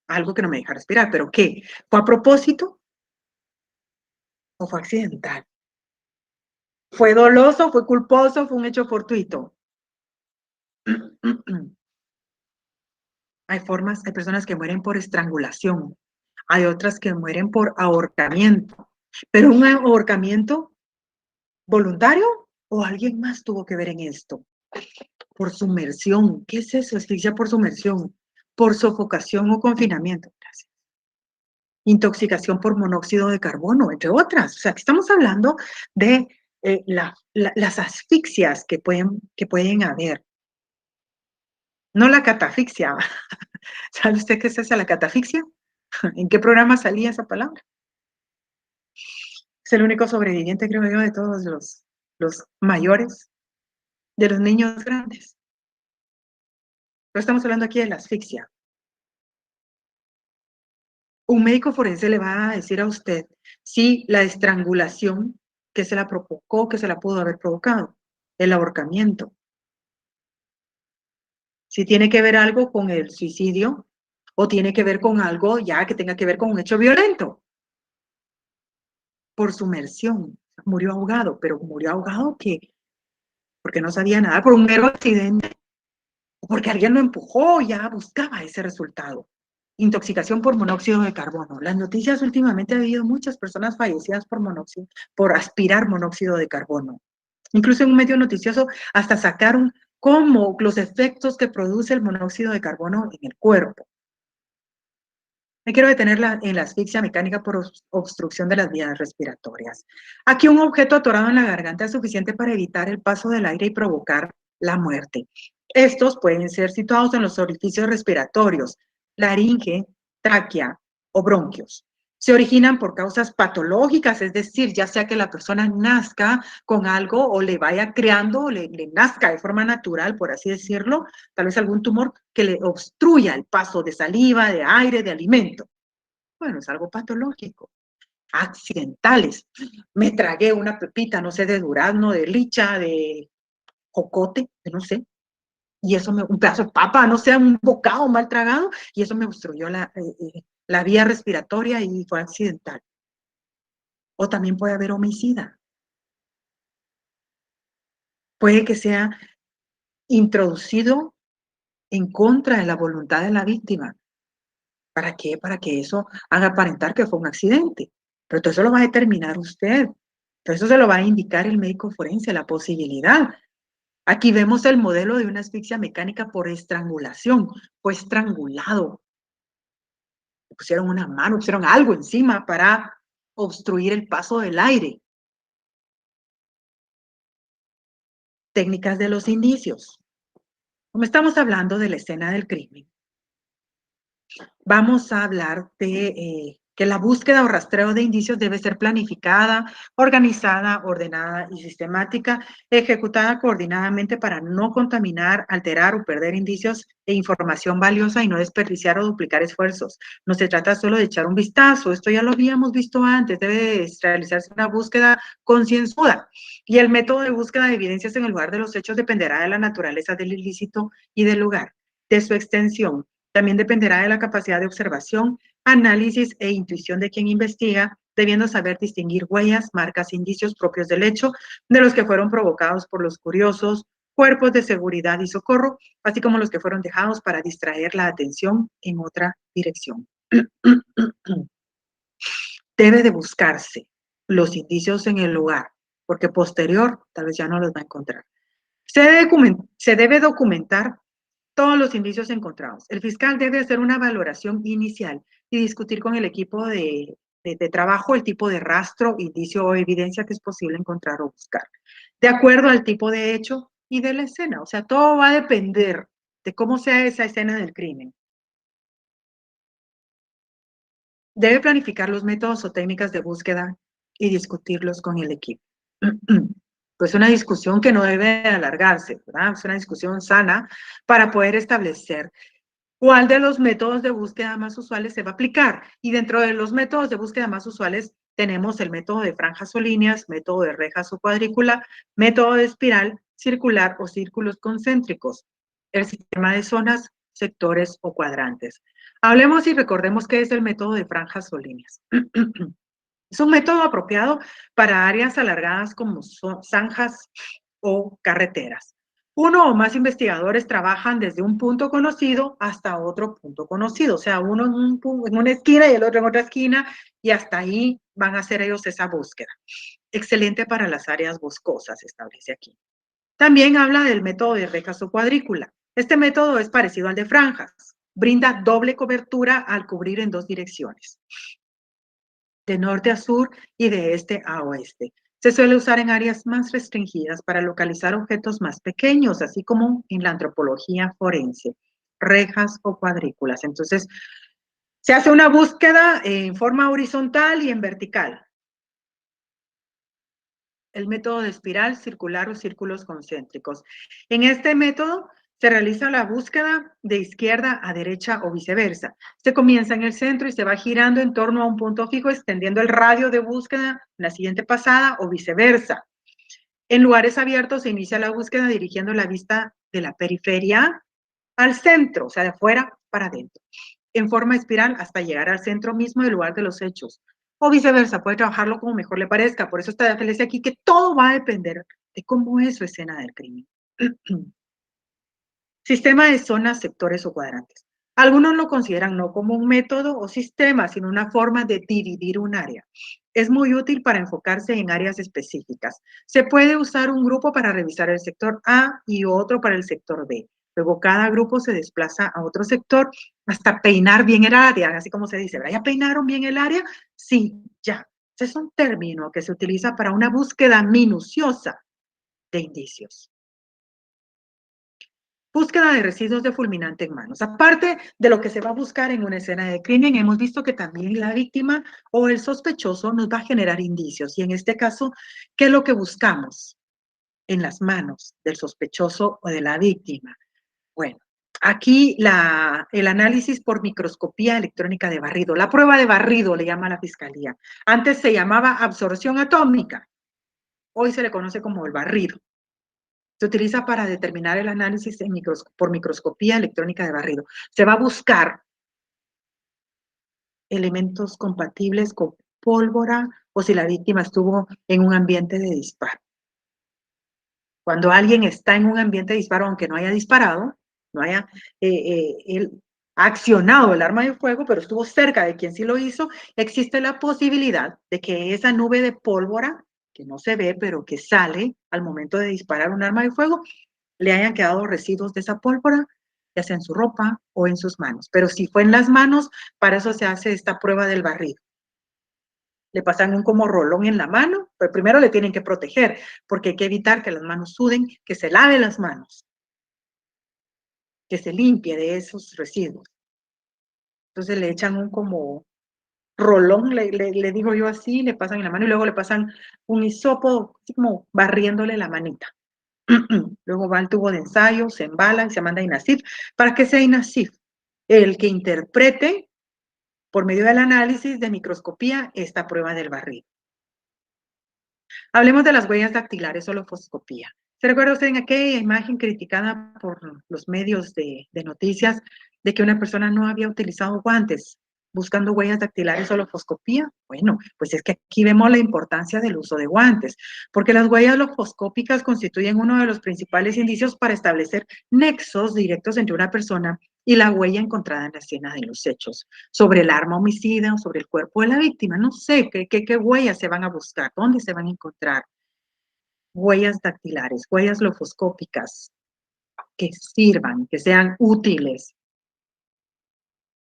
Algo que no me deja respirar. ¿Pero qué? ¿Fue a propósito o fue accidental? ¿Fue doloso, fue culposo, fue un hecho fortuito? Hay personas que mueren por estrangulación. Hay otras que mueren por ahorcamiento. Pero un ahorcamiento voluntario o alguien más tuvo que ver en esto. Por sumersión. ¿Qué es eso? Asfixia por sumersión. por sofocación o confinamiento. Gracias. Intoxicación por monóxido de carbono, entre otras. O sea, que estamos hablando de las asfixias que pueden haber. No la catafixia. ¿Sabe usted qué es esa, la catafixia? ¿En qué programa salía esa palabra? Es el único sobreviviente, creo yo, de todos los mayores, de los niños grandes. Pero estamos hablando aquí de la asfixia. Un médico forense le va a decir a usted si la estrangulación que se la provocó, que se la pudo haber provocado, el ahorcamiento, si tiene que ver algo con el suicidio o tiene que ver con algo ya que tenga que ver con un hecho violento, por sumersión. Murió ahogado, pero murió ahogado que porque no sabía nada, por un mero accidente, o porque alguien lo empujó, ya buscaba ese resultado. Intoxicación por monóxido de carbono. Las noticias últimamente ha habido muchas personas fallecidas por monóxido, por aspirar monóxido de carbono. Incluso en un medio noticioso hasta sacaron cómo los efectos que produce el monóxido de carbono en el cuerpo. Me quiero detener en la asfixia mecánica por obstrucción de las vías respiratorias. Aquí un objeto atorado en la garganta es suficiente para evitar el paso del aire y provocar la muerte. Estos pueden ser situados en los orificios respiratorios, laringe, tráquea o bronquios. Se originan por causas patológicas, es decir, ya sea que la persona nazca con algo o le vaya creando o le nazca de forma natural, por así decirlo, tal vez algún tumor que le obstruya el paso de saliva, de aire, de alimento. Bueno, es algo patológico. Accidentales. Me tragué una pepita, no sé, de durazno, de licha, de jocote, no sé, y eso un pedazo de papa, no sé, un bocado mal tragado, y eso me obstruyó la vía respiratoria y fue accidental. O también puede haber homicida. Puede que sea introducido en contra de la voluntad de la víctima. ¿Para qué? Para que eso haga aparentar que fue un accidente. Pero todo eso lo va a determinar usted. Todo eso se lo va a indicar el médico forense, la posibilidad. Aquí vemos el modelo de una asfixia mecánica por estrangulación. Fue estrangulado. Le pusieron una mano, pusieron algo encima para obstruir el paso del aire. Técnicas de los indicios. Como estamos hablando de la escena del crimen, vamos a hablar de que la búsqueda o rastreo de indicios debe ser planificada, organizada, ordenada y sistemática, ejecutada coordinadamente para no contaminar, alterar o perder indicios e información valiosa y no desperdiciar o duplicar esfuerzos. No se trata solo de echar un vistazo, esto ya lo habíamos visto antes, debe realizarse una búsqueda concienzuda y el método de búsqueda de evidencias en el lugar de los hechos dependerá de la naturaleza del ilícito y del lugar, de su extensión. También dependerá de la capacidad de observación, análisis e intuición de quien investiga, debiendo saber distinguir huellas, marcas, indicios propios del hecho, de los que fueron provocados por los curiosos, cuerpos de seguridad y socorro, así como los que fueron dejados para distraer la atención en otra dirección. Debe de buscarse los indicios en el lugar, porque posterior tal vez ya no los va a encontrar. Se debe documentar todos los indicios encontrados. El fiscal debe hacer una valoración inicial y discutir con el equipo de trabajo el tipo de rastro, indicio o evidencia que es posible encontrar o buscar, de acuerdo al tipo de hecho y de la escena. O sea, todo va a depender de cómo sea esa escena del crimen. Debe planificar los métodos o técnicas de búsqueda y discutirlos con el equipo. Pues una discusión que no debe alargarse, ¿verdad? Es una discusión sana para poder establecer cuál de los métodos de búsqueda más usuales se va a aplicar. Y dentro de los métodos de búsqueda más usuales tenemos el método de franjas o líneas, método de rejas o cuadrícula, método de espiral, circular o círculos concéntricos, el sistema de zonas, sectores o cuadrantes. Hablemos y recordemos qué es el método de franjas o líneas. Es un método apropiado para áreas alargadas como zanjas o carreteras. Uno o más investigadores trabajan desde un punto conocido hasta otro punto conocido, o sea, uno en una esquina y el otro en otra esquina, y hasta ahí van a hacer ellos esa búsqueda. Excelente para las áreas boscosas, se establece aquí. También habla del método de rejas o cuadrícula. Este método es parecido al de franjas. brinda doble cobertura al cubrir en dos direcciones, de norte a sur y de este a oeste. Se suele usar en áreas más restringidas para localizar objetos más pequeños, así como en la antropología forense, rejas o cuadrículas. Entonces, se hace una búsqueda en forma horizontal y en vertical. El método de espiral, circular o círculos concéntricos. En este método se realiza la búsqueda de izquierda a derecha o viceversa. Se comienza en el centro y se va girando en torno a un punto fijo, extendiendo el radio de búsqueda en la siguiente pasada o viceversa. En lugares abiertos se inicia la búsqueda dirigiendo la vista de la periferia al centro, o sea, de afuera para adentro, en forma espiral hasta llegar al centro mismo del lugar de los hechos. O viceversa, puede trabajarlo como mejor le parezca. Por eso establece aquí que todo va a depender de cómo es su escena del crimen. Sistema de zonas, sectores o cuadrantes. Algunos lo consideran no como un método o sistema, sino una forma de dividir un área. Es muy útil para enfocarse en áreas específicas. Se puede usar un grupo para revisar el sector A y otro para el sector B. Luego cada grupo se desplaza a otro sector hasta peinar bien el área, así como se dice, ¿ya peinaron bien el área? Sí, ya. Ese es un término que se utiliza para una búsqueda minuciosa de indicios. Búsqueda de residuos de fulminante en manos. Aparte de lo que se va a buscar en una escena de crimen, hemos visto que también la víctima o el sospechoso nos va a generar indicios. Y en este caso, ¿qué es lo que buscamos en las manos del sospechoso o de la víctima? Bueno, aquí el análisis por microscopía electrónica de barrido. La prueba de barrido le llama la fiscalía. Antes se llamaba absorción atómica. Hoy se le conoce como el barrido. Se utiliza para determinar el análisis por microscopía electrónica de barrido. Se va a buscar elementos compatibles con pólvora o si la víctima estuvo en un ambiente de disparo. Cuando alguien está en un ambiente de disparo, aunque no haya disparado, no haya accionado el arma de fuego, pero estuvo cerca de quien sí lo hizo, existe la posibilidad de que esa nube de pólvora, que no se ve, pero que sale al momento de disparar un arma de fuego, le hayan quedado residuos de esa pólvora, ya sea en su ropa o en sus manos. Pero si fue en las manos, para eso se hace esta prueba del barrido. Le pasan un como rolón en la mano, pero primero le tienen que proteger, porque hay que evitar que las manos suden, que se lave las manos, que se limpie de esos residuos. Entonces le echan un como rolón, le digo yo así, le pasan en la mano y luego le pasan un hisopo, así como barriéndole la manita. Luego va al tubo de ensayo, se embala y se manda a INASIF. ¿Para qué sea INASIF? El que interprete por medio del análisis de microscopía esta prueba del barrido. Hablemos de las huellas dactilares o lofoscopía. ¿Se recuerda usted en aquella imagen criticada por los medios de noticias de que una persona no había utilizado guantes buscando huellas dactilares o lofoscopía? Bueno, pues es que aquí vemos la importancia del uso de guantes, porque las huellas lofoscópicas constituyen uno de los principales indicios para establecer nexos directos entre una persona y la huella encontrada en la escena de los hechos, sobre el arma homicida o sobre el cuerpo de la víctima. No sé qué huellas se van a buscar, dónde se van a encontrar. Huellas dactilares, huellas lofoscópicas que sirvan, que sean útiles.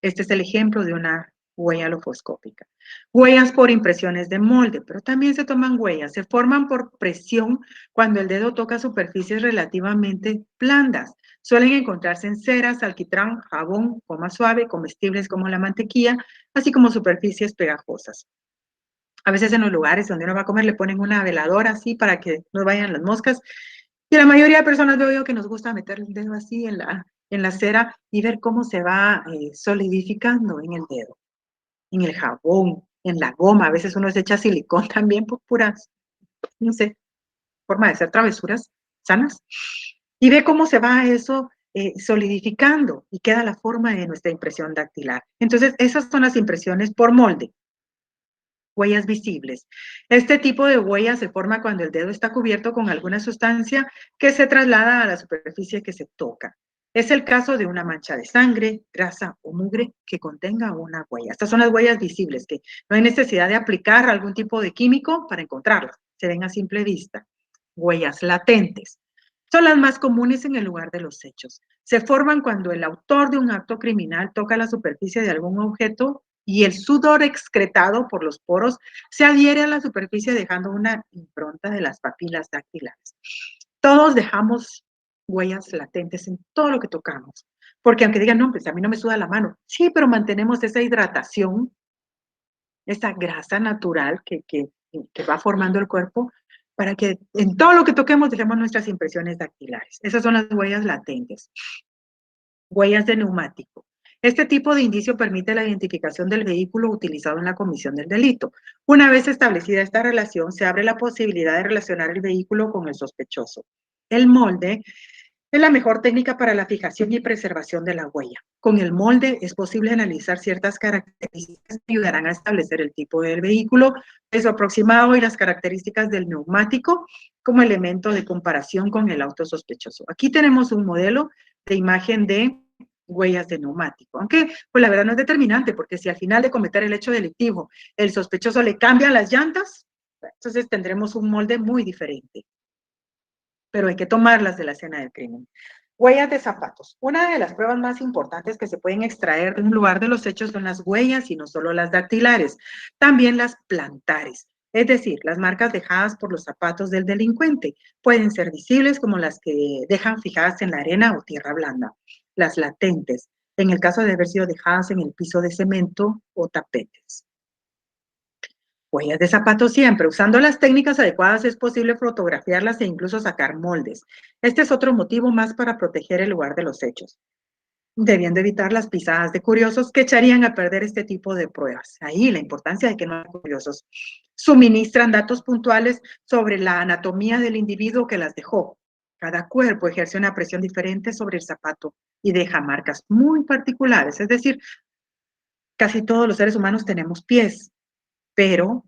Este es el ejemplo de una huella lofoscópica. Huellas por impresiones de molde, pero también se toman huellas. Se forman por presión cuando el dedo toca superficies relativamente blandas. Suelen encontrarse en ceras, alquitrán, jabón, goma suave, comestibles como la mantequilla, así como superficies pegajosas. A veces en los lugares donde uno va a comer le ponen una veladora así para que no vayan las moscas. Y la mayoría de personas veo yo que nos gusta meter el dedo así en la cera y ver cómo se va solidificando en el dedo, en el jabón, en la goma. A veces uno se echa silicón también por puras, no sé, forma de hacer travesuras sanas. Y ve cómo se va eso solidificando y queda la forma de nuestra impresión dactilar. Entonces, esas son las impresiones por molde. Huellas visibles. Este tipo de huella se forma cuando el dedo está cubierto con alguna sustancia que se traslada a la superficie que se toca. Es el caso de una mancha de sangre, grasa o mugre que contenga una huella. Estas son las huellas visibles, que no hay necesidad de aplicar algún tipo de químico para encontrarlas. Se ven a simple vista. Huellas latentes. Son las más comunes en el lugar de los hechos. Se forman cuando el autor de un acto criminal toca la superficie de algún objeto y el sudor excretado por los poros se adhiere a la superficie dejando una impronta de las papilas dactilares. Todos dejamos huellas latentes en todo lo que tocamos. Porque aunque digan, no, pues a mí no me suda la mano. Sí, pero mantenemos esa hidratación, esa grasa natural que va formando el cuerpo para que en todo lo que toquemos dejemos nuestras impresiones dactilares. Esas son las huellas latentes. Huellas de neumático. Este tipo de indicio permite la identificación del vehículo utilizado en la comisión del delito. Una vez establecida esta relación, se abre la posibilidad de relacionar el vehículo con el sospechoso. El molde es la mejor técnica para la fijación y preservación de la huella. Con el molde es posible analizar ciertas características que ayudarán a establecer el tipo del vehículo, peso aproximado y las características del neumático como elemento de comparación con el auto sospechoso. Aquí tenemos un modelo de imagen de huellas de neumático, aunque pues la verdad no es determinante, porque si al final de cometer el hecho delictivo el sospechoso le cambia las llantas, entonces tendremos un molde muy diferente, pero hay que tomarlas de la escena del crimen. Huellas de zapatos. Una de las pruebas más importantes que se pueden extraer de un lugar de los hechos son las huellas y no solo las dactilares, también las plantares, es decir, las marcas dejadas por los zapatos del delincuente. Pueden ser visibles como las que dejan fijadas en la arena o tierra blanda. Las latentes, en el caso de haber sido dejadas en el piso de cemento o tapetes. Huellas de zapatos siempre. Usando las técnicas adecuadas es posible fotografiarlas e incluso sacar moldes. Este es otro motivo más para proteger el lugar de los hechos, debiendo evitar las pisadas de curiosos que echarían a perder este tipo de pruebas. Ahí la importancia de que no haya curiosos. Suministran datos puntuales sobre la anatomía del individuo que las dejó. Cada cuerpo ejerce una presión diferente sobre el zapato y deja marcas muy particulares. Es decir, casi todos los seres humanos tenemos pies, pero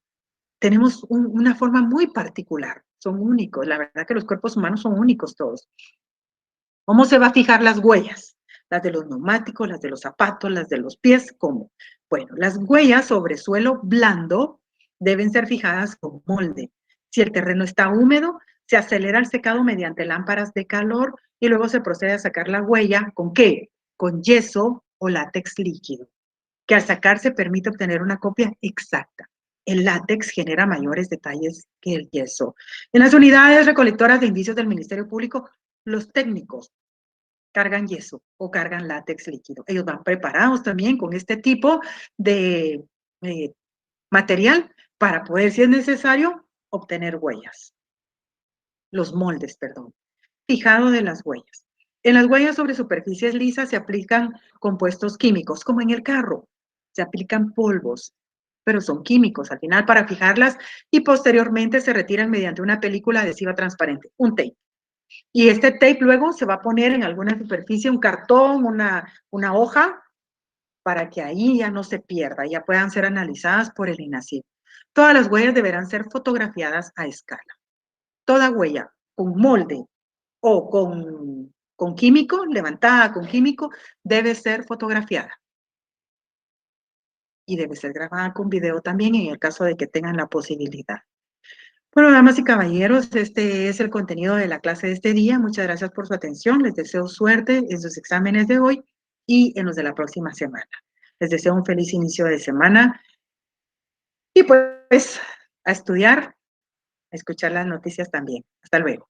tenemos una forma muy particular, son únicos, la verdad que los cuerpos humanos son únicos todos. ¿Cómo se va a fijar las huellas? Las de los neumáticos, las de los zapatos, las de los pies, ¿cómo? Bueno, las huellas sobre suelo blando deben ser fijadas con molde. Si el terreno está húmedo, se acelera el secado mediante lámparas de calor y luego se procede a sacar la huella, ¿con qué? Con yeso o látex líquido, que al sacarse permite obtener una copia exacta. El látex genera mayores detalles que el yeso. En las unidades recolectoras de indicios del Ministerio Público, los técnicos cargan yeso o cargan látex líquido. Ellos van preparados también con este tipo de material para poder, si es necesario, obtener huellas. Los moldes, perdón. Fijado de las huellas. En las huellas sobre superficies lisas se aplican compuestos químicos, como en el carro. Se aplican polvos, pero son químicos al final para fijarlas y posteriormente se retiran mediante una película adhesiva transparente, un tape. Y este tape luego se va a poner en alguna superficie, un cartón, una hoja, para que ahí ya no se pierda, ya puedan ser analizadas por el INACIF. Todas las huellas deberán ser fotografiadas a escala. Toda huella con molde o con químico, levantada con químico, debe ser fotografiada. Y debe ser grabada con video también en el caso de que tengan la posibilidad. Bueno, damas y caballeros, este es el contenido de la clase de este día. Muchas gracias por su atención. Les deseo suerte en sus exámenes de hoy y en los de la próxima semana. Les deseo un feliz inicio de semana y pues a estudiar, a escuchar las noticias también. Hasta luego.